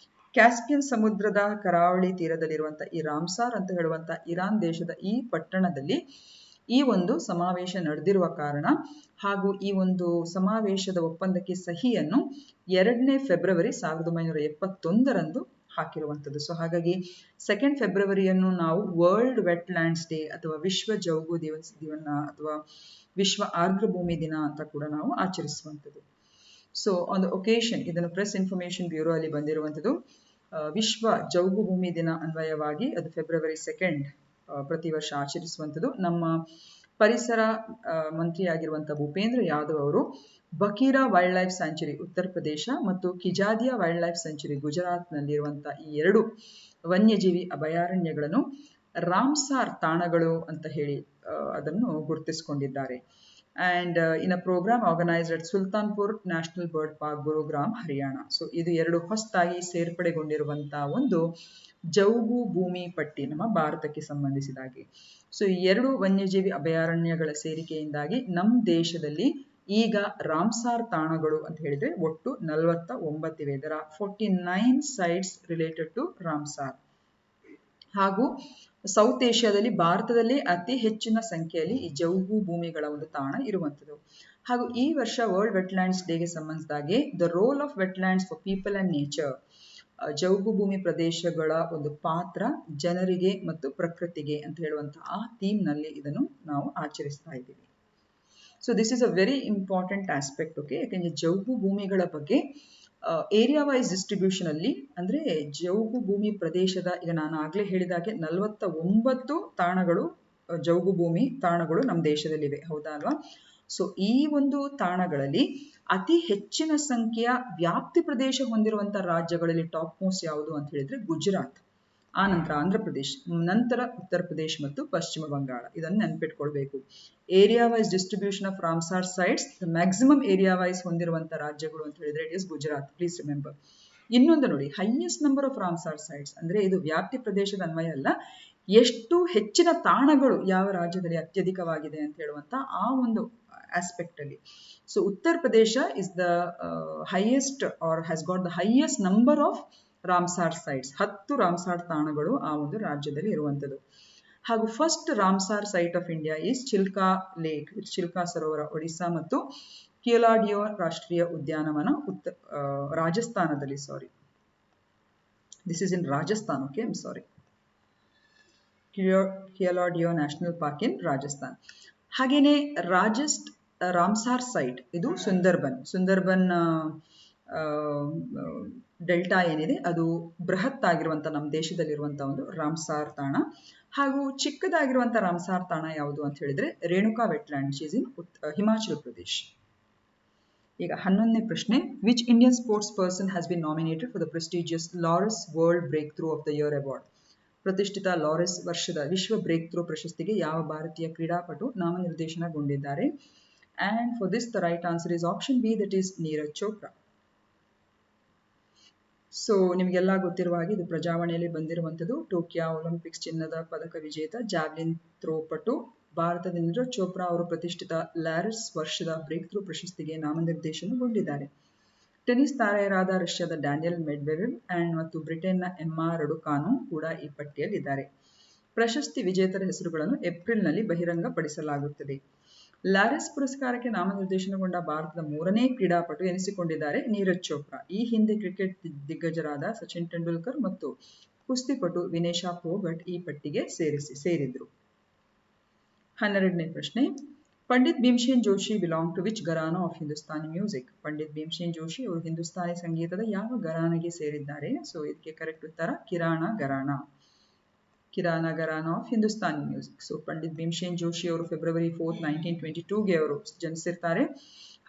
ಕ್ಯಾಸ್ಪಿಯನ್ ಸಮುದ್ರದ ಕರಾವಳಿ ತೀರದಲ್ಲಿರುವಂತಹ ಈ ರಾಮ್ಸಾರ್ ಅಂತ ಹೇಳುವಂತ ಇರಾನ್ ದೇಶದ ಈ ಪಟ್ಟಣದಲ್ಲಿ ಈ ಒಂದು ಸಮಾವೇಶ ನಡೆದಿರುವ ಕಾರಣ ಹಾಗೂ ಈ ಒಂದು ಸಮಾವೇಶದ ಒಪ್ಪಂದಕ್ಕೆ ಸಹಿಯನ್ನು 2ನೇ ಫೆಬ್ರವರಿ 1971ರಂದು ಹಾಕಿರುವಂಥದ್ದು. ಸೊ ಹಾಗಾಗಿ 2nd ಫೆಬ್ರವರಿಯನ್ನು ನಾವು ವರ್ಲ್ಡ್ ವೆಟ್ಲ್ಯಾಂಡ್ಸ್ ಡೇ ಅಥವಾ ವಿಶ್ವ ಜೌಗು ದಿನ ಅಥವಾ ವಿಶ್ವ ಆರ್ದ್ರ ಭೂಮಿ ದಿನ ಅಂತ ಕೂಡ ನಾವು ಆಚರಿಸುವಂಥದ್ದು. ಸೊ ಆನ್ ದ ಒಕೇಶನ್ ಇದನ್ನು ಪ್ರೆಸ್ ಇನ್ಫಾರ್ಮೇಶನ್ ಬ್ಯೂರೋ ಅಲ್ಲಿ ಬಂದಿರುವಂಥದ್ದು. ವಿಶ್ವ ಜೌಗು ಭೂಮಿ ದಿನ ಅನ್ವಯವಾಗಿ ಅದು ಫೆಬ್ರವರಿ 2 ಪ್ರತಿ ವರ್ಷ ಆಚರಿಸುವಂಥದ್ದು. ನಮ್ಮ ಪರಿಸರ ಮಂತ್ರಿಯಾಗಿರುವಂತಹ ಭೂಪೇಂದ್ರ ಯಾದವ್ ಅವರು ಬಕೀರಾ wild life sanctuary Uttar Pradesh ಮತ್ತು ಕಿಜಾದಿಯಾ ವೈಲ್ಡ್ ಲೈಫ್ ಸ್ಯಾಂಚುರಿ ಗುಜರಾತ್ ನಲ್ಲಿರುವಂತಹ ಈ 2 ವನ್ಯಜೀವಿ ಅಭಯಾರಣ್ಯಗಳನ್ನು ರಾಮ್ಸಾರ್ ತಾಣಗಳು ಅಂತ ಹೇಳಿ ಅದನ್ನು ಗುರುತಿಸಿಕೊಂಡಿದ್ದಾರೆ. and in a program organized at Sultanpur National Bird Park, Gurugram, Haryana. So ಇದು 2 ಹೊಸದಾಗಿ ಸೇರ್ಪಡೆಗೊಂಡಿರುವಂತಹ ಒಂದು ಜೌಗು ಭೂಮಿ ಪಟ್ಟಿ ನಮ್ಮ ಭಾರತಕ್ಕೆ ಸಂಬಂಧಿಸಿದಾಗಿ. ಸೊ ಈ 2 ವನ್ಯಜೀವಿ ಅಭಯಾರಣ್ಯಗಳ ಸೇರಿಕೆಯಿಂದಾಗಿ ನಮ್ಮ ದೇಶದಲ್ಲಿ ಈಗ ರಾಮ್ಸಾರ್ ತಾಣಗಳು ಅಂತ ಹೇಳಿದ್ರೆ ಒಟ್ಟು 49 ಇವೆ. there are 49 sites related to Ramsar. ಹಾಗೂ ಸೌತ್ ಏಷ್ಯಾದಲ್ಲಿ ಭಾರತದಲ್ಲಿ ಅತಿ ಹೆಚ್ಚಿನ ಸಂಖ್ಯೆಯಲ್ಲಿ ಈ ಜೌಗು ಭೂಮಿಗಳ ಒಂದು ತಾಣ ಇರುವಂಥದ್ದು. ಹಾಗೂ ಈ ವರ್ಷ ವರ್ಲ್ಡ್ ವೆಟ್ಲ್ಯಾಂಡ್ಸ್ ಡೇಗೆ ಸಂಬಂಧಿಸಿದಾಗೆ the role of wetlands for people and nature, ಜೌಗು ಭೂಮಿ ಪ್ರದೇಶಗಳ ಒಂದು ಪಾತ್ರ ಜನರಿಗೆ ಮತ್ತು ಪ್ರಕೃತಿಗೆ ಅಂತ ಹೇಳುವಂತಹ ಆ ಥೀಮ್ ನಲ್ಲಿ ಇದನ್ನು ನಾವು ಆಚರಿಸ್ತಾ ಇದ್ದೀವಿ. So this is a very important aspect. Okay, ಯಾಕೆಂದ್ರೆ ಜೌಗು ಭೂಮಿಗಳ ಬಗ್ಗೆ ಏರಿಯಾ ವೈಸ್ ಡಿಸ್ಟ್ರಿಬ್ಯೂಷನ್ ಅಲ್ಲಿ ಅಂದ್ರೆ ಜೌಗು ಭೂಮಿ ಪ್ರದೇಶದ ಈಗ ನಾನು ಆಗ್ಲೇ ಹೇಳಿದಾಗೆ 49 ತಾಣಗಳು ಜೌಗು ಭೂಮಿ ತಾಣಗಳು ನಮ್ಮ ದೇಶದಲ್ಲಿವೆ, ಹೌದಾ ಅಲ್ವಾ? ಸೊ ಈ ಒಂದು ತಾಣಗಳಲ್ಲಿ ಅತಿ ಹೆಚ್ಚಿನ ಸಂಖ್ಯೆಯ ವ್ಯಾಪ್ತಿ ಪ್ರದೇಶ ಹೊಂದಿರುವಂತಹ ರಾಜ್ಯಗಳಲ್ಲಿ ಟಾಪ್ ಮೋಸ್ಟ್ ಯಾವುದು ಅಂತ ಹೇಳಿದ್ರೆ ಗುಜರಾತ್, ಆ ನಂತರ ಆಂಧ್ರ ಪ್ರದೇಶ್, ನಂತರ ಉತ್ತರ ಪ್ರದೇಶ್ ಮತ್ತು ಪಶ್ಚಿಮ ಬಂಗಾಳ. ಇದನ್ನು ನೆನಪಿಟ್ಕೊಳ್ಬೇಕು. Area wise distribution of Ramsar sites, the maximum area wise ಹೊಂದಿರುವಂತಹ ರಾಜ್ಯಗಳು ಅಂತ ಹೇಳಿದ್ರೆ it is Gujarat, please remember. ಇನ್ನೊಂದು ನೋಡಿ, highest number of Ramsar sites ಅಂದ್ರೆ ಇದು ವ್ಯಾಪ್ತಿ ಪ್ರದೇಶದ ಅನ್ವಯ ಅಲ್ಲ, ಎಷ್ಟು ಹೆಚ್ಚಿನ ತಾಣಗಳು ಯಾವ ರಾಜ್ಯದಲ್ಲಿ ಅತ್ಯಧಿಕವಾಗಿದೆ ಅಂತ ಹೇಳುವಂತ ಆ ಒಂದು ಆಸ್ಪೆಕ್ಟ್ ಅಲ್ಲಿ. So Uttar Pradesh is the highest or has got the highest number of Ramsar sites. 10 Ramsar ತಾಣಗಳು ಆ ಒಂದು ರಾಜ್ಯದಲ್ಲಿ ಇರುವಂಥದ್ದು. ಹಾಗೂ first Ramsar site of India is Chilka lake, Chilka ಸರೋವರ ಒಡಿಸ್ಸಾ ಮತ್ತು ಕಿಯೋಲಾಡಿಯೋ ರಾಷ್ಟ್ರೀಯ ಉದ್ಯಾನವನ ರಾಜಸ್ಥಾನದಲ್ಲಿ. Sorry, this is in Rajasthan. Okay, I am sorry. Keoladeo national park in Rajasthan. ಹಾಗೇನೆ ರಾಮ್ಸಾರ್ ಸೈಟ್ ಇದು ಸುಂದರ್ಬನ್ ಡೆಲ್ಟಾ ಏನಿದೆ ಅದು ಬೃಹತ್ ಆಗಿರುವಂತಹ ನಮ್ಮ ದೇಶದಲ್ಲಿರುವಂತಹ ಒಂದು ರಾಮ್ಸಾರ್ ತಾಣ. ಹಾಗೂ ಚಿಕ್ಕದಾಗಿರುವಂತಹ ರಾಮ್ಸಾರ್ ತಾಣ ಯಾವುದು ಅಂತ ಹೇಳಿದ್ರೆ Renuka wetland is in Himachal Pradesh. ಈಗ 11ನೇ ಪ್ರಶ್ನೆ, which Indian sports person has been nominated for the prestigious Laureus world breakthrough of the year award? ಪ್ರತಿಷ್ಠಿತ ಲಾರೆಸ್ ವರ್ಷದ ವಿಶ್ವ ಬ್ರೇಕ್ ಥ್ರೂ ಪ್ರಶಸ್ತಿಗೆ ಯಾವ ಭಾರತೀಯ ಕ್ರೀಡಾಪಟು ನಾಮನಿರ್ದೇಶನಗೊಂಡಿದ್ದಾರೆ? And for this the right answer is option B, that is Neeraj Chopra. So ನಿಮಗೆಲ್ಲ ಗೊತ್ತಿರುವ ಹಾಗೆ ಇದು ಪ್ರಜಾವಾಣಿಯಲ್ಲಿ ಬಂದಿರುವಂಥದ್ದು. ಟೋಕಿಯೋ ಒಲಿಂಪಿಕ್ಸ್ ಚಿನ್ನದ ಪದಕ ವಿಜೇತ ಜಾವ್ಲಿನ್ ಥ್ರೋ ಪಟು ಭಾರತದ ನೀರಜ್ ಚೋಪ್ರಾ ಅವರು ಪ್ರತಿಷ್ಠಿತ ಲಾರೆಸ್ ವರ್ಷದ ಬ್ರೇಕ್ ಥ್ರೂ ಪ್ರಶಸ್ತಿಗೆ ನಾಮನಿರ್ದೇಶನಗೊಂಡಿದ್ದಾರೆ. ಟೆನ್ನಿಸ್ ತಾರೆಯರಾದ ರಷ್ಯಾದ ಡ್ಯಾನಿಯಲ್ ಮೆಡ್ವೆಡೆವ್ ಮತ್ತು ಬ್ರಿಟನ್ನ ಎಮ್ಮಾ ರಡುಕಾನು ಕೂಡ ಈ ಪಟ್ಟಿಯಲ್ಲಿದ್ದಾರೆ. ಪ್ರಶಸ್ತಿ ವಿಜೇತರ ಹೆಸರುಗಳನ್ನು ಏಪ್ರಿಲ್ನಲ್ಲಿ ಬಹಿರಂಗಪಡಿಸಲಾಗುತ್ತದೆ. ಲಾರೆಸ್ ಪುರಸ್ಕಾರಕ್ಕೆ ನಾಮನಿರ್ದೇಶನಗೊಂಡ ಭಾರತದ 3ನೇ ಕ್ರೀಡಾಪಟು ಎನಿಸಿಕೊಂಡಿದ್ದಾರೆ ನೀರಜ್ ಚೋಪ್ರಾ. ಈ ಹಿಂದೆ ಕ್ರಿಕೆಟ್ ದಿಗ್ಗಜರಾದ ಸಚಿನ್ ತೆಂಡೂಲ್ಕರ್ ಮತ್ತು ಕುಸ್ತಿಪಟು ವಿನೇಶಾ ಫೋಗಟ್ ಈ ಪಟ್ಟಿಗೆ ಸೇರಿದ್ರು. 12ನೇ ಪ್ರಶ್ನೆ, Pandit Bhimsen Joshi belong to which gharana of Hindustani music? Pandit Bhimsen Joshi ಅವರು ಹಿಂದೂಸ್ತಾನಿ ಸಂಗೀತದ ಯಾವ ಘರಾನೆಗೆ ಸೇರಿದ್ದಾರೆ? ಸೊ ಇದಕ್ಕೆ ಕರೆಕ್ಟ್ ಉತ್ತರ Kirana gharana of Hindustani music. So Pandit Bhimsen Joshi ಅವರು ಫೆಬ್ರವರಿ 4, 1922ಗೆ ಅವರು ಜನಿಸಿರ್ತಾರೆ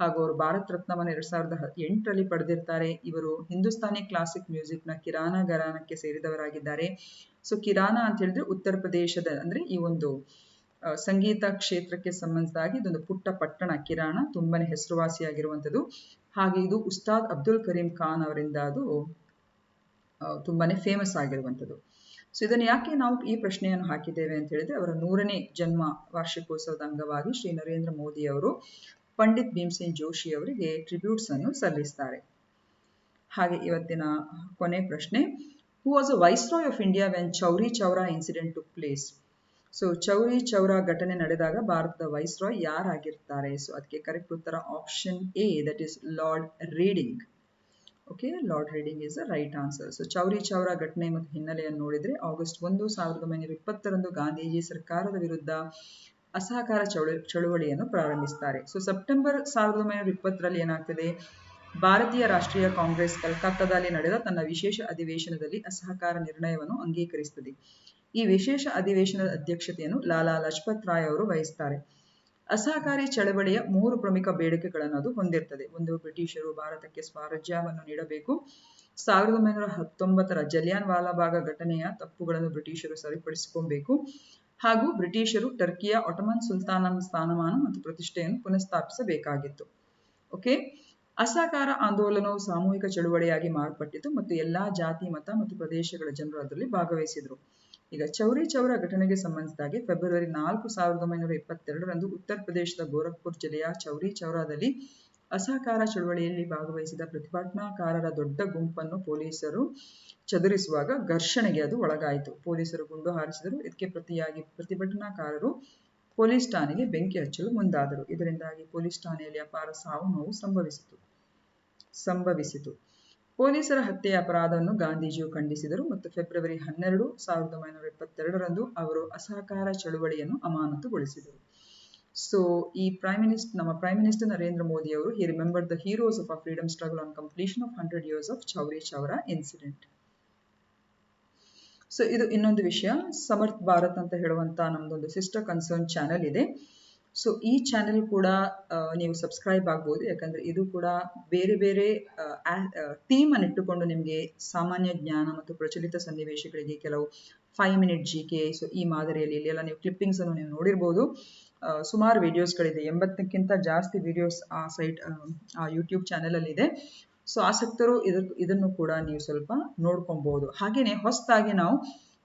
ಹಾಗೂ ಅವರು ಭಾರತ ರತ್ನವನ್ನು 2008ರಲ್ಲಿ ಪಡೆದಿರ್ತಾರೆ. ಇವರು ಹಿಂದೂಸ್ತಾನಿ ಕ್ಲಾಸಿಕ್ ಮ್ಯೂಸಿಕ್ನ ಕಿರಾಣ ಘರಾನಕ್ಕೆ ಸೇರಿದವರಾಗಿದ್ದಾರೆ. ಸೊ ಕಿರಾಣ ಅಂತ ಹೇಳಿದ್ರೆ ಉತ್ತರ ಪ್ರದೇಶದ ಅಂದ್ರೆ ಈ ಒಂದು ಸಂಗೀತ ಕ್ಷೇತ್ರಕ್ಕೆ ಸಂಬಂಧಿಸಿದಾಗಿ ಇದೊಂದು ಪುಟ್ಟ ಪಟ್ಟಣ ಕಿರಾಣ, ತುಂಬಾನೇ ಹೆಸರುವಾಸಿಯಾಗಿರುವಂಥದ್ದು. ಹಾಗೆ ಇದು ಉಸ್ತಾದ್ ಅಬ್ದುಲ್ ಕರೀಂ ಖಾನ್ ಅವರಿಂದ ಅದು ತುಂಬಾನೇ ಫೇಮಸ್ ಆಗಿರುವಂಥದ್ದು. ಸೊ ಇದನ್ನು ಯಾಕೆ ನಾವು ಈ ಪ್ರಶ್ನೆಯನ್ನು ಹಾಕಿದ್ದೇವೆ ಅಂತ ಹೇಳಿದ್ರೆ, ಅವರ 100ನೇ ಜನ್ಮ ವಾರ್ಷಿಕೋತ್ಸವದ ಅಂಗವಾಗಿ ಶ್ರೀ ನರೇಂದ್ರ ಮೋದಿ ಅವರು ಪಂಡಿತ್ ಭೀಮ್ಸೇನ್ ಜೋಶಿ ಅವರಿಗೆ ಟ್ರಿಬ್ಯೂಟ್ಸ್ ಅನ್ನು ಸಲ್ಲಿಸ್ತಾರೆ. ಹಾಗೆ ಇವತ್ತಿನ ಕೊನೆ ಪ್ರಶ್ನೆ, who was a viceroy of India when Chauri Chaura incident took place? So Chauri Chaura ಘಟನೆ ನಡೆದಾಗ ಭಾರತದ ವೈಸ್ರಾಯ್ ಯಾರಾಗಿರ್ತಾರೆ? ಸೊ ಅದಕ್ಕೆ ಕರೆಕ್ಟ್ ಉತ್ತರ option A, that is Lord Reading. Okay, Lord Reading is the right answer. So Chauri Chaura ಘಟನೆ ಮತ್ತು ಹಿನ್ನೆಲೆಯನ್ನು ನೋಡಿದ್ರೆ, ಆಗಸ್ಟ್ 1, 1920ರಂದು ಗಾಂಧೀಜಿ ಸರ್ಕಾರದ ವಿರುದ್ಧ ಅಸಹಕಾರ ಚಳುವಳಿಯನ್ನು ಪ್ರಾರಂಭಿಸ್ತಾರೆ. ಸೊ ಸೆಪ್ಟೆಂಬರ್ 1920ರಲ್ಲಿ ಏನಾಗ್ತದೆ, ಭಾರತೀಯ ರಾಷ್ಟ್ರೀಯ ಕಾಂಗ್ರೆಸ್ ಕಲ್ಕತ್ತಾದಲ್ಲಿ ನಡೆದ ತನ್ನ ವಿಶೇಷ ಅಧಿವೇಶನದಲ್ಲಿ ಅಸಹಕಾರ ನಿರ್ಣಯವನ್ನು ಅಂಗೀಕರಿಸುತ್ತದೆ. ಈ ವಿಶೇಷ ಅಧಿವೇಶನದ ಅಧ್ಯಕ್ಷತೆಯನ್ನು ಲಾಲಾ ಲಜಪತ್ ರಾಯ್ ಅವರು ವಹಿಸ್ತಾರೆ. ಅಸಹಕಾರಿ ಚಳವಳಿಯ 3 ಪ್ರಮುಖ ಬೇಡಿಕೆಗಳನ್ನು ಅದು ಹೊಂದಿರ್ತದೆ. ಒಂದು, ಬ್ರಿಟಿಷರು ಭಾರತಕ್ಕೆ ಸ್ವರಾಜ್ಯವನ್ನು ನೀಡಬೇಕು. 1919ರ ಜಲಿಯನ್ ವಾಲಾಬಾಗ್ ಘಟನೆಯ ತಪ್ಪುಗಳನ್ನು ಬ್ರಿಟಿಷರು ಸರಿಪಡಿಸಿಕೊಬೇಕು. ಹಾಗೂ ಬ್ರಿಟಿಷರು ಟರ್ಕಿಯ ಒಟಮನ್ ಸುಲ್ತಾನನ ಸ್ಥಾನಮಾನ ಮತ್ತು ಪ್ರತಿಷ್ಠೆಯನ್ನು ಪುನಃಸ್ಥಾಪಿಸಬೇಕಾಗಿತ್ತು. ಓಕೆ, ಅಸಹಕಾರ ಆಂದೋಲನವು ಸಾಮೂಹಿಕ ಚಳುವಳಿಯಾಗಿ ಮಾರ್ಪಟ್ಟಿತು ಮತ್ತು ಎಲ್ಲಾ ಜಾತಿ, ಮತ ಮತ್ತು ಪ್ರದೇಶಗಳ ಜನರು ಅದರಲ್ಲಿ ಭಾಗವಹಿಸಿದರು. ಈಗ ಚೌರಿ ಚೌರಾ ಘಟನೆಗೆ ಸಂಬಂಧಿಸಿದಾಗಿ ಫೆಬ್ರವರಿ 4, 1922ರಂದು ಉತ್ತರ ಪ್ರದೇಶದ ಗೋರಖ್ಪುರ್ ಜಿಲ್ಲೆಯ ಚೌರಿ ಚೌರಾದಲ್ಲಿ ಅಸಹಕಾರ ಚಳುವಳಿಯಲ್ಲಿ ಭಾಗವಹಿಸಿದ ಪ್ರತಿಭಟನಾಕಾರರ ದೊಡ್ಡ ಗುಂಪನ್ನು ಪೊಲೀಸರು ಚದುರಿಸುವಾಗ ಘರ್ಷಣೆಗೆ ಅದು ಒಳಗಾಯಿತು. ಪೊಲೀಸರು ಗುಂಡು ಹಾರಿಸಿದರು. ಇದಕ್ಕೆ ಪ್ರತಿಯಾಗಿ ಪ್ರತಿಭಟನಾಕಾರರು ಪೊಲೀಸ್ ಠಾಣೆಗೆ ಬೆಂಕಿ ಹಚ್ಚಲು ಮುಂದಾದರು. ಇದರಿಂದಾಗಿ ಪೊಲೀಸ್ ಠಾಣೆಯಲ್ಲಿ ಅಪಾರ ಸಾವು ನೋವು ಸಂಭವಿಸಿತು. ಪೊಲೀಸರ ಹತ್ಯೆಯ ಅಪರಾಧವನ್ನು ಗಾಂಧೀಜಿಯು ಖಂಡಿಸಿದರು ಮತ್ತು ಫೆಬ್ರವರಿ 12, 1922ರಂದು ಅವರು ಅಸಹಕಾರ ಚಳುವಳಿಯನ್ನು ಅಮಾನತುಗೊಳಿಸಿದರು. ಸೊ ಈ ನಮ್ಮ ಪ್ರೈಮ್ ಮಿನಿಸ್ಟರ್ ನರೇಂದ್ರ ಮೋದಿ ಅವರು he remembered the heroes of our freedom struggle on completion of 100 years of Chauri Chaura incident. So ಇದು ಇನ್ನೊಂದು ವಿಷಯ, ಸಮರ್ಥ್ ಭಾರತ್ ಅಂತ ಹೇಳುವಂತ ನಮ್ದೊಂದು ಸಿಸ್ಟರ್ ಕನ್ಸರ್ನ್ ಚಾನೆಲ್ ಇದೆ. ಸೊ ಈ ಚಾನೆಲ್ ಕೂಡ ನೀವು ಸಬ್ಸ್ಕ್ರೈಬ್ ಆಗ್ಬೋದು, ಯಾಕಂದ್ರೆ ಇದು ಕೂಡ ಬೇರೆ ಬೇರೆ ಥೀಮ್ ಅನ್ನು ಇಟ್ಟುಕೊಂಡು ನಿಮಗೆ ಸಾಮಾನ್ಯ ಜ್ಞಾನ ಮತ್ತು ಪ್ರಚಲಿತ ಸನ್ನಿವೇಶಗಳಿಗೆ ಕೆಲವು 5 ಮಿನಿಟ್ GK, ಸೊ ಈ ಮಾದರಿಯಲ್ಲಿ ಇಲ್ಲೆಲ್ಲ ನೀವು ಕ್ಲಿಪ್ಪಿಂಗ್ಸ್ ಅನ್ನು ನೀವು ನೋಡಿರ್ಬೋದು. ಸುಮಾರು ವಿಡಿಯೋಸ್ಗಳಿದೆ, 80ಕ್ಕಿಂತ ಜಾಸ್ತಿ ವಿಡಿಯೋಸ್ ಆ ಯೂಟ್ಯೂಬ್ ಚಾನೆಲ್ ಅಲ್ಲಿ ಇದೆ. ಸೊ ಆಸಕ್ತರು ಇದನ್ನು ಕೂಡ ನೀವು ಸ್ವಲ್ಪ ನೋಡ್ಕೊಬಹುದು. ಹಾಗೇನೆ ಹೊಸದಾಗಿ ನಾವು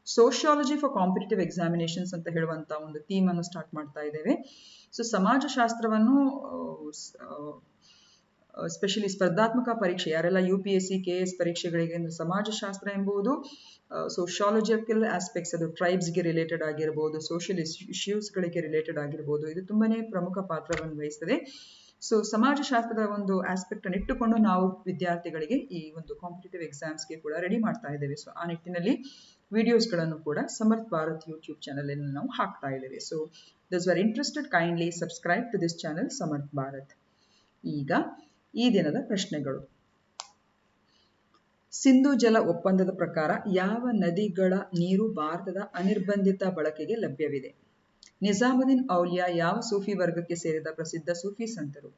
ಸೋಷಿಯಾಲಜಿ ಫಾರ್ ಕಾಂಪಿಟೇಟಿವ್ ಎಕ್ಸಾಮಿನೇಷನ್ಸ್ ಅಂತ ಹೇಳುವಂತ ಒಂದು ಥೀಮ್ ಅನ್ನು ಸ್ಟಾರ್ಟ್ ಮಾಡ್ತಾ ಇದ್ದೇವೆ. ಸೊ ಸಮಾಜಶಾಸ್ತ್ರವನ್ನು ಸ್ಪೆಷಲಿ ಸ್ಪರ್ಧಾತ್ಮಕ ಪರೀಕ್ಷೆ ಯಾರೆಲ್ಲ UPSC KS ಪರೀಕ್ಷೆಗಳಿಗೆ ಸಮಾಜಶಾಸ್ತ್ರ ಎಂಬುದು ಸೋಷಿಯಾಲಜಿಕಲ್ ಆಸ್ಪೆಕ್ಟ್ಸ್, ಅದು ಟ್ರೈಬ್ಸ್ಗೆ ರಿಲೇಟೆಡ್ ಆಗಿರ್ಬೋದು, ಸೋಷಿಯಲ್ ಇಶ್ಯೂಸ್ಗಳಿಗೆ ರಿಲೇಟೆಡ್ ಆಗಿರ್ಬೋದು, ಇದು ತುಂಬಾನೇ ಪ್ರಮುಖ ಪಾತ್ರವನ್ನು ವಹಿಸ್ತದೆ. ಸೊ ಸಮಾಜಶಾಸ್ತ್ರದ ಒಂದು ಆಸ್ಪೆಕ್ಟ್ ಅನ್ನು ಇಟ್ಟುಕೊಂಡು ನಾವು ವಿದ್ಯಾರ್ಥಿಗಳಿಗೆ ಈ ಒಂದು ಕಾಂಪಿಟೇಟಿವ್ ಎಕ್ಸಾಮ್ಸ್ಗೆ ಕೂಡ ರೆಡಿ ಮಾಡ್ತಾ ಇದ್ದೇವೆ. ಸೊ ಆ ನಿಟ್ಟಿನಲ್ಲಿ ವಿಡಿಯೋಸ್ಗಳನ್ನು ಕೂಡ ಸಮರ್ಥ್ ಭಾರತ್ ಯೂಟ್ಯೂಬ್ ಚಾನಲ್ ಅನ್ನು ನಾವು ಹಾಕ್ತಾ ಇದ್ದೇವೆ. So those who are interested, kindly subscribe to this channel Samarth Bharat. ಈಗ ಈ ದಿನದ ಪ್ರಶ್ನೆಗಳು. ಸಿಂಧು ಜಲ ಒಪ್ಪಂದದ ಪ್ರಕಾರ ಯಾವ ನದಿಗಳ ನೀರು ಭಾರತದ ಅನಿರ್ಬಂಧಿತ ಬಳಕೆಗೆ ಲಭ್ಯವಿದೆ? ನಿಜಾಮುದ್ದೀನ್ ಔಲಿಯಾ ಯಾವ ಸೂಫಿ ವರ್ಗಕ್ಕೆ ಸೇರಿದ ಪ್ರಸಿದ್ಧ ಸೂಫಿ ಸಂತರು?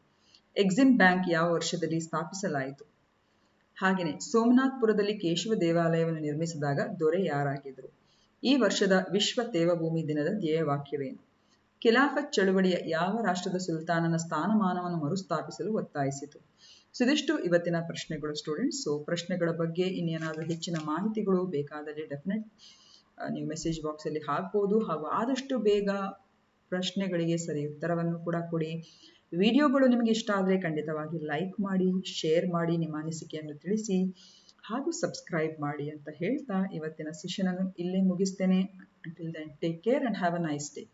ಎಕ್ಸಿಮ್ ಬ್ಯಾಂಕ್ ಯಾವ ವರ್ಷದಲ್ಲಿ ಸ್ಥಾಪಿಸಲಾಯಿತು? ಹಾಗೆಯೇ ಸೋಮನಾಥ್ಪುರದಲ್ಲಿ ಕೇಶವ ದೇವಾಲಯವನ್ನು ನಿರ್ಮಿಸಿದಾಗ ದೊರೆ ಯಾರಾಗಿದ್ದರು? ಈ ವರ್ಷದ ವಿಶ್ವ ತೇವಭೂಮಿ ದಿನದ ಧ್ಯೇಯವಾಕ್ಯವೇನು? ಖಿಲಾಫತ್ ಚಳುವಳಿಯ ಯಾವ ರಾಷ್ಟ್ರದ ಸುಲ್ತಾನನ ಸ್ಥಾನಮಾನವನ್ನು ಮರುಸ್ಥಾಪಿಸಲು ಒತ್ತಾಯಿಸಿತು? ಸೊ ಇದಿಷ್ಟು ಇವತ್ತಿನ ಪ್ರಶ್ನೆಗಳು ಸ್ಟೂಡೆಂಟ್ಸ್. ಸೊ ಪ್ರಶ್ನೆಗಳ ಬಗ್ಗೆ ಇನ್ನೇನಾದರೂ ಹೆಚ್ಚಿನ ಮಾಹಿತಿಗಳು ಬೇಕಾದಲ್ಲಿ ಡೆಫಿನೆಟ್ ನೀವು ಮೆಸೇಜ್ ಬಾಕ್ಸ್ ಅಲ್ಲಿ ಹಾಕ್ಬೋದು, ಹಾಗೂ ಆದಷ್ಟು ಬೇಗ ಪ್ರಶ್ನೆಗಳಿಗೆ ಸರಿ ಉತ್ತರವನ್ನು ಕೂಡ ಕೊಡಿ. ವಿಡಿಯೋಗಳು ನಿಮಗೆ ಇಷ್ಟ ಆದರೆ ಖಂಡಿತವಾಗಿ ಲೈಕ್ ಮಾಡಿ, ಶೇರ್ ಮಾಡಿ, ನಿಮ್ಮ ಅನಿಸಿಕೆಯನ್ನು ತಿಳಿಸಿ ಹಾಗೂ ಸಬ್ಸ್ಕ್ರೈಬ್ ಮಾಡಿ ಅಂತ ಹೇಳ್ತಾ ಇವತ್ತಿನ ಸೆಷನ್ ಅನ್ನು ಇಲ್ಲೇ ಮುಗಿಸ್ತೇನೆ. Until then, take care and have a nice day.